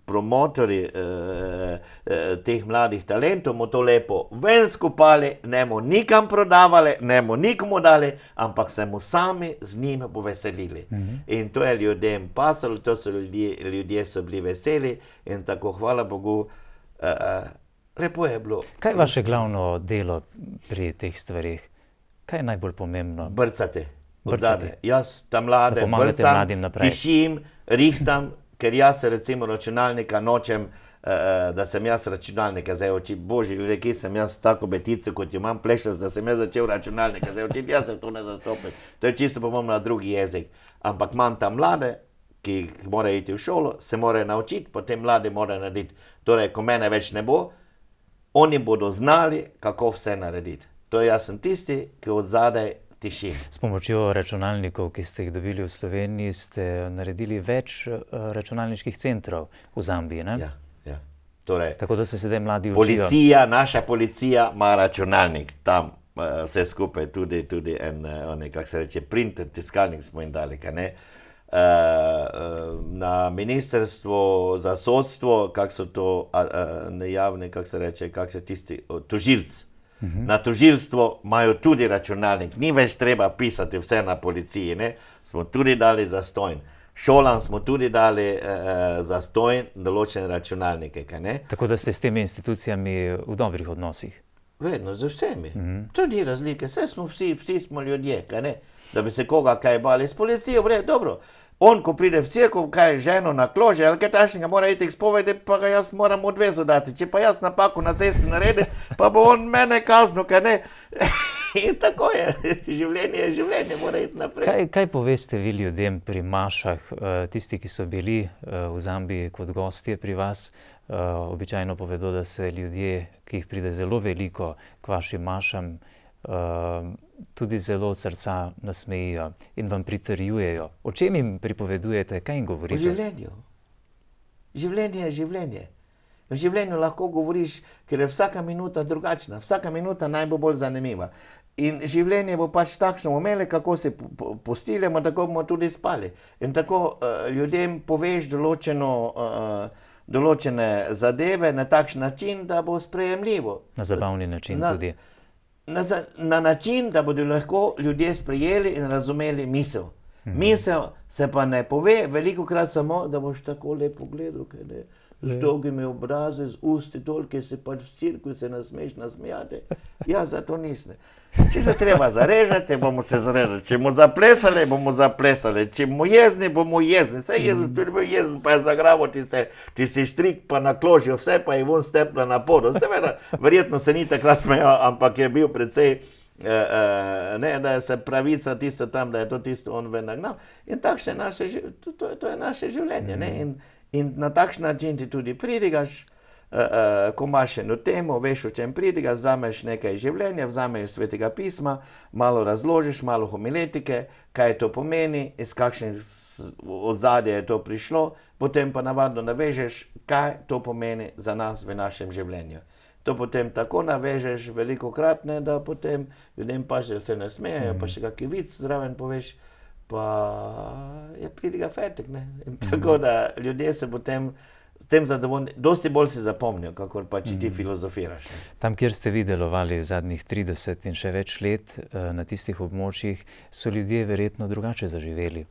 promotori teh mladih talentov, bomo to lepo ven skupali, ne bomo nikam prodavali, ne bomo nikomu dali, ampak se bomo sami z njimi poveselili. In to je ljudem pasalo, to so ljudje so bili veseli in tako, hvala Bogu, lepo je bilo. Kaj je vaše glavno delo pri teh stvarih? Kaj je najbolj pomembno? Brcati. Jaz tam mlade brcam, tišim, rihtam, ker jaz se recimo računalnika nočem, da sem jaz računalnika zdaj učil. Božji ljudje, ki sem jaz tako betico, kot jo imam plešati, da sem jaz začel računalnika zdaj učiti, jaz sem to ne zastopil. To je čisto pomembno na drugi jezik. Ampak imam tam mlade, ki morajo iti v šolo, se morajo naučiti, potem mladi morajo narediti. Torej, ko mene več ne bo, oni bodo znali, kako vse narediti. Torej, jaz sem tisti, ki od zadaj tišini. S pomočjo računalnikov, ki ste jih dobili v Sloveniji, ste naredili več računalniških centrov v Zambiji, ne? Ja, ja. Torej, tako da se sedaj mladi učijo. Naša policija ima računalnik, tam vse skupaj, tudi kako se reče, printer, tiskalnik smo jim dali, kaj ne? Na ministrstvo za sodstvo, kako so to nejavne, kako se reče, kako se tisti, tožilc. Na tožilstvo imajo tudi računalnik, ni več treba pisati vse na policiji, ne? Smo tudi dali zastojn. Šolam smo tudi dali zastojn določene računalnike, kaj ne? Tako da ste s temi institucijami v dobrih odnosih? Vedno, z vsemi. To ni razlike, vsi smo ljudje, kaj ne? Da bi se koga kaj bali. S policijo, dobro. On, ko pride v cerkev, kaj ženo na klože, ali kaj takšnega mora iti k spovedi, pa ga jaz moram odvezu dati. Če pa jaz napako na cesti naredim, pa bo on mene kaznil, kaj ne? In tako je. Življenje mora iti naprej. Kaj poveste vi ljudem pri mašah, tisti, ki so bili v Zambiji kot gostje pri vas? Običajno povedo, da se ljudje, ki jih pride zelo veliko k vašim mašam, tudi zelo od srca nasmejijo in vam pritrjujejo. O čem jim pripovedujete, kaj jim govorite? O življenju. Življenje je življenje. V življenju lahko govoriš, ker je vsaka minuta drugačna, vsaka minuta naj bo bolj zanimiva. In življenje bo pač takšno, bomo imeli, kako se postilimo, tako bomo tudi spali. In tako ljudem poveš določene zadeve na takšen način, da bo sprejemljivo. Na zabavni način tudi. Na način, da bodo lahko ljudje sprejeli in razumeli misel. Misel se pa ne pove velikokrat samo, da boš tako lepo gledal, kaj ne, z dolgimi obrazi, z usti tolke, se pač v cirku se nasmeješ nasmejati. Ja, zato nisne. Če se treba zarežati, bomo se zarežali. Če bomo zaplesali, bomo zaplesali. Če bomo jezni, bomo jezni. Saj jezen, tudi bil jezen, pa je zagrabil ti si štrik, pa nakložil vse, pa je von stepla na podu. Seveda, verjetno se ni takrat smejal, ampak je bil precej, da je se pravica tista tam, da je to tisto on ven nagnal. In takšne to je naše življenje. In na takšen način ti tudi pridigaš, ko imaš eno temo, veš, o čem pridigaš, vzameš nekaj življenja, vzameš Svetega pisma, malo razložiš, malo homiletike, kaj to pomeni, iz kakšnih ozadje je to prišlo, potem pa navadno navežeš, kaj to pomeni za nas v našem življenju. To potem tako navežeš velikokrat, da potem ljudem pa že se ne smejejo, pa še kakšen vic zraven poveš, pa je pridiga fertik, ne. In tako da ljudje se potem s tem zadovoljni, dosti bolj si zapomnijo, kakor pa če ti filozofiraš. Tam, kjer ste vi delovali zadnjih 30 in še več let, na tistih območjih, so ljudje verjetno drugače zaživeli.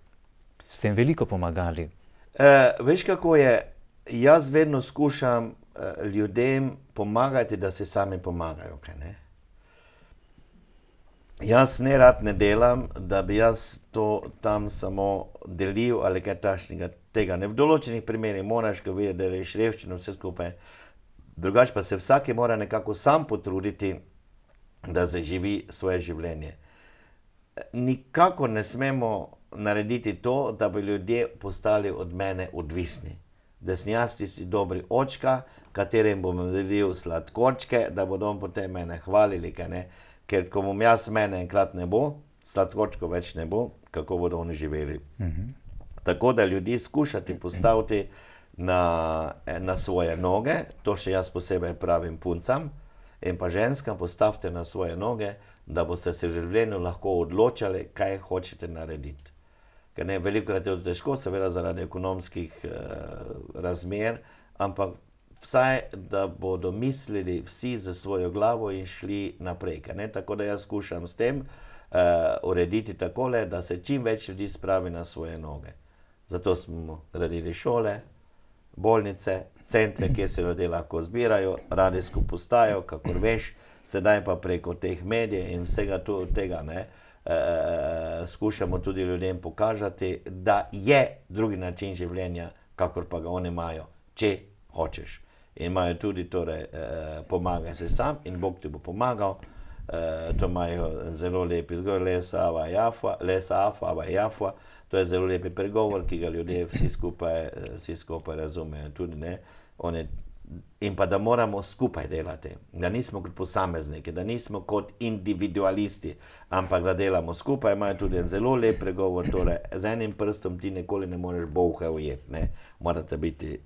Ste jim veliko pomagali. Veš, kako je, jaz vedno skušam ljudem pomagati, da se sami pomagajo, kaj ne? Jaz nerad ne delam, da bi jaz to tam samo delil ali kaj takšnega, tega ne. V določenih primerih moraš ga videti, da reš revščino vse skupaj. Drugače pa se vsaki mora nekako sam potruditi, da zaživi svoje življenje. Nikakor ne smemo narediti to, da bi ljudje postali od mene odvisni. Da sem jaz tisti dobri očka, katerim bom delil sladkorčke, da bodo potem mene hvalili, kaj ne. Ker ko bom jaz mene enkrat ne bo, sladkorčkov več ne bo, kako bodo oni živeli. Tako da ljudi skušati postaviti na svoje noge, to še jaz posebej pravim puncam, in pa ženskam postavite na svoje noge, da boste se v življenju lahko odločali, kaj hočete narediti. Ker ne, velikokrat je to težko, seveda zaradi ekonomskih razmer, ampak vsaj, da bodo mislili vsi za svojo glavo in šli naprej. Tako da jaz skušam s tem urediti takole, da se čim več ljudi spravi na svoje noge. Zato smo gradili šole, bolnice, centre, kjer se ljudje lahko zbirajo, radijsko postajo, kakor veš, sedaj pa preko teh medijev in vsega tega, skušamo tudi ljudem pokazati, da je drugi način življenja, kakor pa ga oni imajo, če hočeš. In imajo tudi, torej, pomagaj se sam in Bog ti bo pomagal. To imajo zelo lepi zgor, lesa afa jafva, to je zelo lepi pregovor, ki ga ljudje vsi skupaj razumejo. Tudi, ne, oni in pa da moramo skupaj delati, da nismo kot posamezniki, da nismo kot individualisti, ampak da delamo skupaj. Imajo tudi en zelo lep pregovor, torej z enim prstom ti nikoli ne moreš bolha ujeti, ne? Morate biti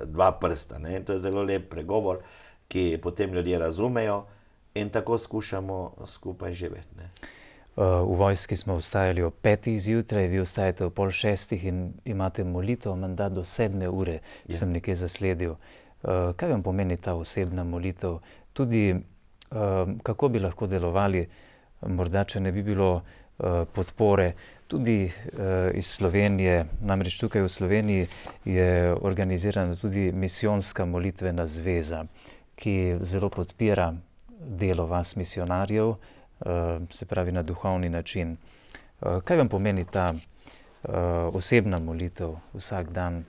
dva prsta, ne? To je zelo lep pregovor, ki potem ljudje razumejo in tako skušamo skupaj živeti, ne? V vojski smo vstajali ob 5. zjutraj, vi vstajate ob 5:30 in imate molitev menda do 7. ure, sem nekje zasledil. Kaj vam pomeni ta osebna molitev? Tudi kako bi lahko delovali, morda če ne bi bilo podpore tudi iz Slovenije, namreč tukaj v Sloveniji je organizirana tudi misijonska molitvena zveza, ki zelo podpira delo vas misionarjev, se pravi na duhovni način. Kaj vam pomeni ta osebna molitev vsak dan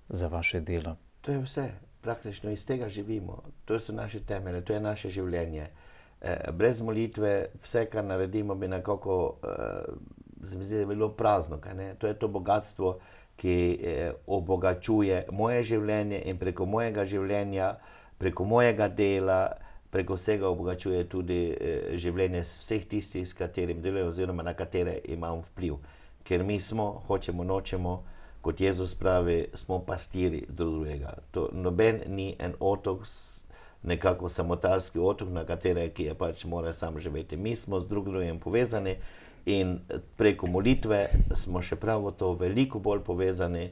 za vaše delo? To je vse, praktično iz tega živimo, to so naše temelje, to je naše življenje. Brez molitve vse, kar naredimo, bi nekako, se mi zdi, bilo prazno, kaj ne? To je to bogatstvo, ki obogačuje moje življenje in preko mojega življenja, preko mojega dela, preko vsega obogačuje tudi življenje vseh tistih, s katerim delujem oziroma na katere imam vpliv. Ker mi smo, hočemo, nočemo, kot Jezus pravi, smo pastiri drugega. Noben ni en otok, nekako samotarski otok, na katere, ki je pač mora sam živeti. Mi smo z drugim povezani in preko molitve smo še prav gotovo veliko bolj povezani,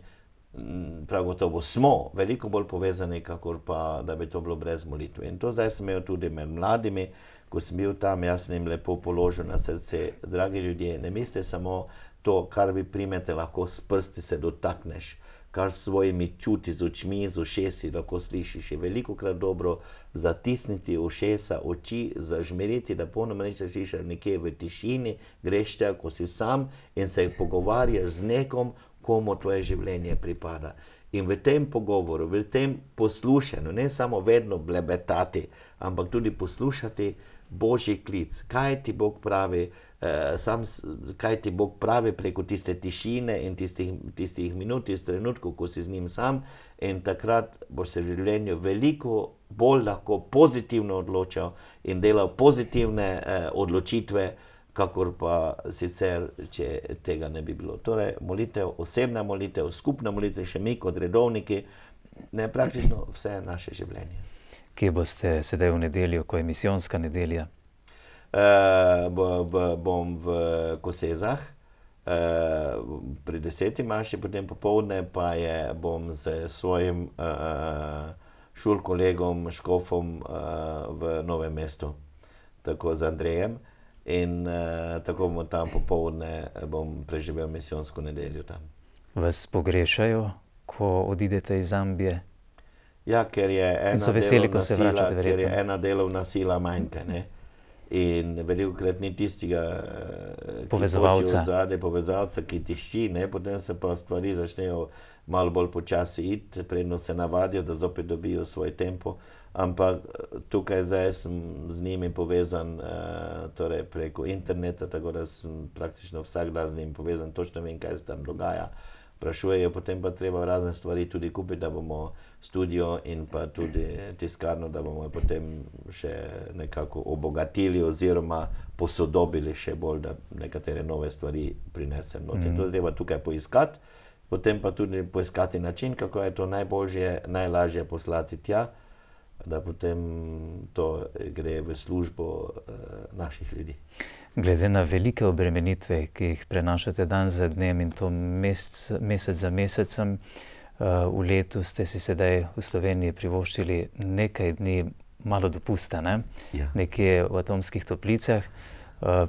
prav gotovo smo veliko bolj povezani, kakor pa, da bi to bilo brez molitve. In to zdaj sem imel tudi med mladimi, ko sem bil tam, jaz sem jim lepo položil na srce, dragi ljudje, ne mislite samo to, kar vi primete, lahko s prsti se dotakneš, kar s svojimi čuti, z očmi, z ušesi lahko slišiš. Je velikokrat dobro zatisniti ušesa, oči, zažmeriti, da polnoma neče slišati nekje v tišini, greš tja, ko si sam in se pogovarjaš z nekom, komu tvoje življenje pripada. In v tem pogovoru, v tem poslušanju, ne samo vedno blebetati, ampak tudi poslušati Božji klic. Kaj ti Bog pravi, kaj ti Bog pravi preko tiste tišine in tistih minut, tistih trenutkov, ko si z njim sam, in takrat boš se v življenju veliko bolj lahko pozitivno odločal in delal pozitivne odločitve, kakor pa sicer, če tega ne bi bilo. Torej, molitev, osebna molitev, skupna molitev, še mi kot redovniki, ne praktično vse naše življenje. Kje boste sedaj v nedeljo, ko je misijonska nedelja? Bom v Kosezah, pri 10. maši, potem popoldne pa bom s svojim šolkolegom, škofom v Novem mestu, tako z Andrejem. In tako bomo tam popoldne, bom preživel misijonsko nedeljo tam. Vas pogrešajo, ko odidete iz Zambije? Ja, ker je ena delovna sila manjka, ne? In velikokrat ni tistega, povezalca, ki tišči, ne? Potem se pa stvari začnejo malo bolj počasi iti, predno se navadijo, da zopet dobijo svoj tempo. Ampak tukaj zdaj sem z njimi povezan torej preko interneta, tako da sem praktično vsak dan z njimi povezan, točno vem, kaj se tam dogaja. Sprašujejo, potem pa treba razne stvari tudi kupiti, da bomo studio in pa tudi tiskarno, da bomo potem še nekako obogatili oziroma posodobili še bolj, da nekatere nove stvari prinesem. To treba tukaj poiskati, potem pa tudi poiskati način, kako je to najlažje poslati tja, da potem to gre v službo naših ljudi. Glede na velike obremenitve, ki jih prenašate dan za dnem in to mesec za mesecem, v letu ste si sedaj v Sloveniji privoščili nekaj dni malo dopusta, ne? Ja. Nekje v Atomskih toplicah.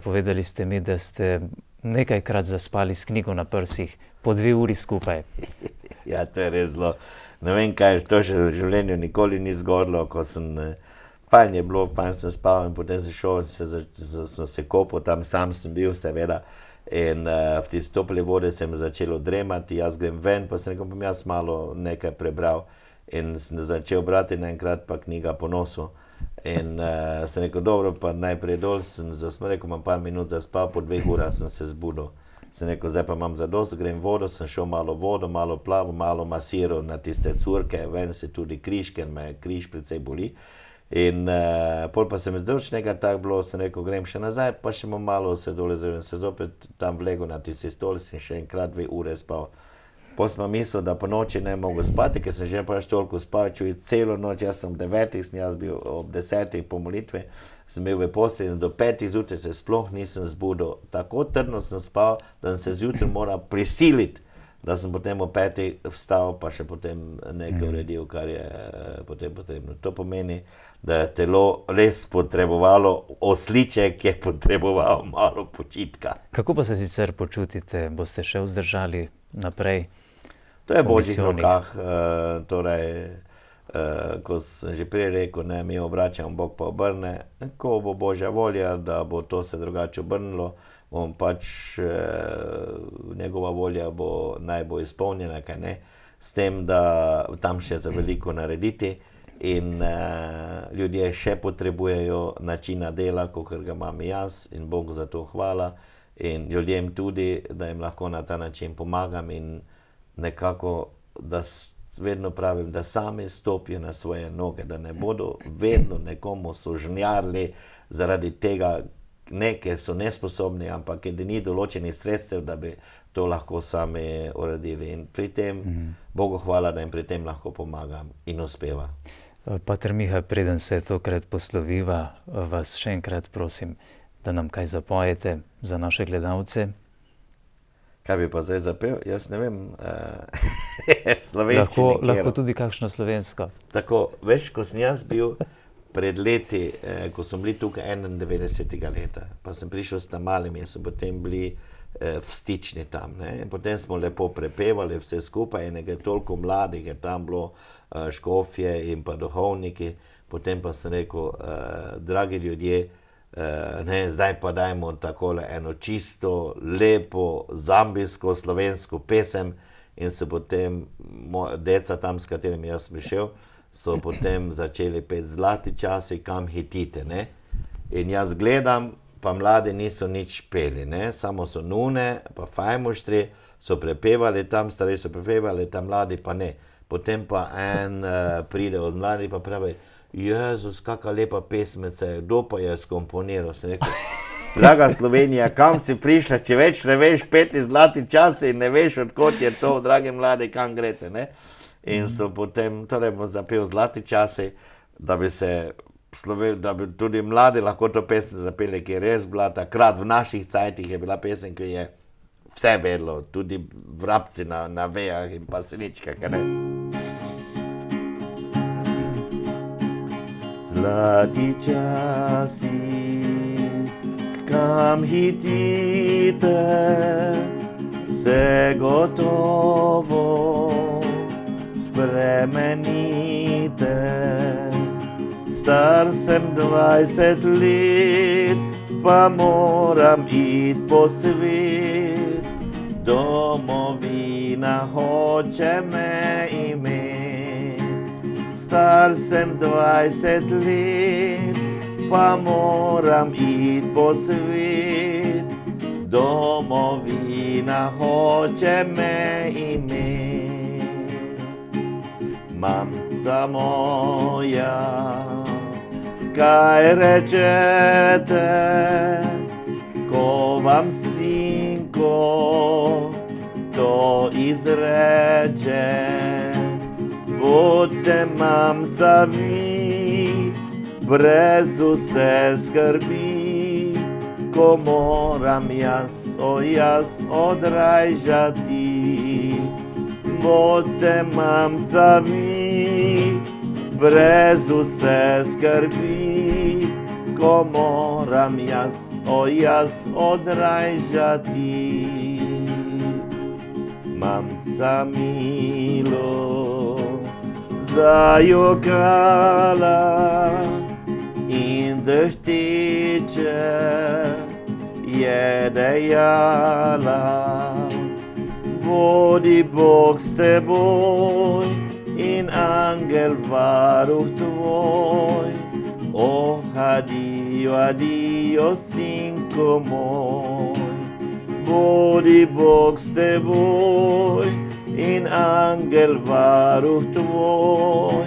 Povedali ste mi, da ste nekajkrat zaspali s knjigo na prsih, po 2 uri skupaj. Ja, to je res bilo. Ne vem, kaj to še v življenju nikoli ni zgodilo, ko sem, fajn je bilo, fajn sem spal in potem sem šel, sem se kopal, tam sam sem bil seveda in v tisti tople vode sem začel dremati, jaz grem ven, pa sem rekel, bom jaz malo nekaj prebral in sem začel brati naenkrat pa knjiga po nosu. In sem rekel, dobro, pa najprej dol sem rekel, imam par minut zaspal, po 2 urah sem se zbudil. Sem rekel, zdaj pa imam zadost, grem vodo, sem šel malo vodo, malo plavo, malo masiral na tiste curke, ven se tudi križ, ker me križ precej boli. In pol pa se mi zdel nekaj tak bilo, sem rekel, grem še nazaj, pa še malo se dole zraven, se zopet tam vlegel na tisti stol, sem še enkrat 2 ure spal. Pol sem mislil, da po noči ne mogu spati, ker sem že pač toliko spal, čuj celo noč, jaz sem 9, sem jaz bil ob 10 po molitvi, sem bil v postelji in do 5 zjutraj se sploh nisem zbudil. Tako trdno sem spal, da sem se zjutraj moral prisiliti, da sem potem o 5 vstal, pa še potem nekaj uredil, kar je potem potrebno. To pomeni, da je telo res potrebovalo, osliček je potreboval malo počitka. Kako pa se sicer počutite? Boste še vzdržali naprej? To je v božjih rokah, torej, ko sem že prej rekel, ne, mi obračamo, Bog pa obrne, ko bo božja volja, da bo to se drugače obrnilo, bom pač, njegova volja bo najbolj izpolnjena, kaj ne, s tem, da tam še za veliko narediti in ljudje še potrebujejo načina dela, kakor ga imam jaz in Bogu za to hvala in ljudem tudi, da jim lahko na ta način pomagam in nekako, da vedno pravim, da sami stopijo na svoje noge, da ne bodo vedno nekomu sožnjarili zaradi tega, ne, ker so nesposobni, ampak ker ni določenih sredstev, da bi to lahko sami uredili. In pri tem, Bogu hvala, da jim pri tem lahko pomagam in uspeva. Pater Miha, preden se tokrat posloviva, vas še enkrat prosim, da nam kaj zapojete za naše gledalce. Kaj bi pa zdaj zapel? Jaz ne vem, slovenščini. Lahko tudi kakšno slovensko. Tako, veš, ko sem jaz bil pred leti, ko smo bili tukaj 91. leta, pa sem prišel s tam malimi in so potem bili v stični tam, ne? In potem smo lepo prepevali vse skupaj, enega toliko mladih je tam bilo, škofje in pa duhovniki, potem pa sem rekel, dragi ljudje, ne, zdaj pa dajmo takole eno čisto, lepo, zambijsko, slovensko pesem in se potem deca tam, s katerimi jaz prišel, so potem začeli peti Zlati časi, kam hitite, ne. In jaz gledam, pa mladi niso nič peli, ne, samo so nune, pa fajmuštri, so prepevali tam, stari so prepevali, tam mladi pa ne. Potem pa en pride od mladih pa pravi, Jezus, kakva lepa pesmica je, kdo pa je skomponiral? Sem rekel, draga Slovenija, kam si prišla, če več ne veš peti Zlati časi in ne veš, odkot je to, dragi mladi, kam greste, ne? In so potem, torej bom zapel Zlati časi, da bi tudi mladi lahko to pesem zapeli, ki je res bila takrat v naših cajtih, je bila pesem, ki je vse vedlo, tudi vrabci na vejah in pa senička, kaj ne? Zlati časi, kam hitite, se gotovo spremenite. Star sem 20 let, pa moram iti po svet. Domovina hoče me imeti. Star sem 20 let, pa moram iti po svet. Domovina hoče me imeti. Mamca moja, kaj rečete, ko vam sinko to izreče? Bodte mamca vi, brez vse skrbi, ko moram jaz odrajžati. Bodte mamca vi, brez vse skrbi, ko moram jaz odrajžati. Mamca milo zajokala in dešteče je dejala, bodi Bog s teboj in angel varuh tvoj. Oh, adio, adio, sinko moj, bodi Bog s teboj in angel varuh tvoj.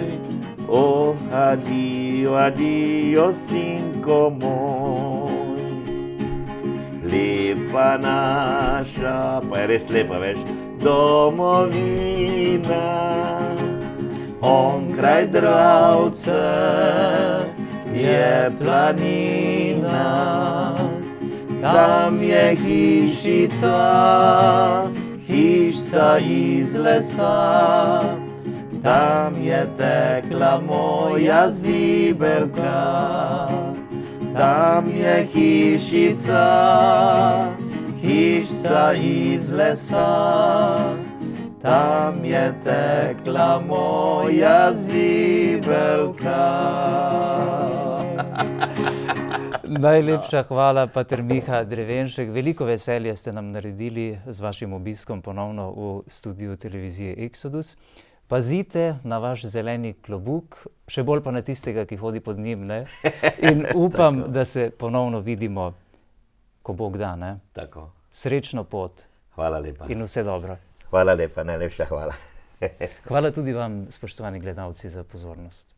Oh, adio, adio, sinko moj. Lepa naša, pa je res lepa, veš, domovina, onkraj Dravce je planina, tam je hišica, hišca iz lesa, tam je tekla moja zibelka, tam je hišica, hišca iz lesa, tam je tekla moja zibelka. Najlepša hvala, pater Miha Drevenšek. Veliko veselje ste nam naredili z vašim obiskom ponovno v studiu televizije Exodus. Pazite na vaš zeleni klobuk, še bolj pa na tistega, ki hodi pod njim, ne? In upam, da se ponovno vidimo, ko Bog da, ne? Tako. Srečno pot. Hvala lepa. In vse dobro. Hvala lepa, najlepša hvala. Hvala tudi vam, spoštovani gledalci, za pozornost.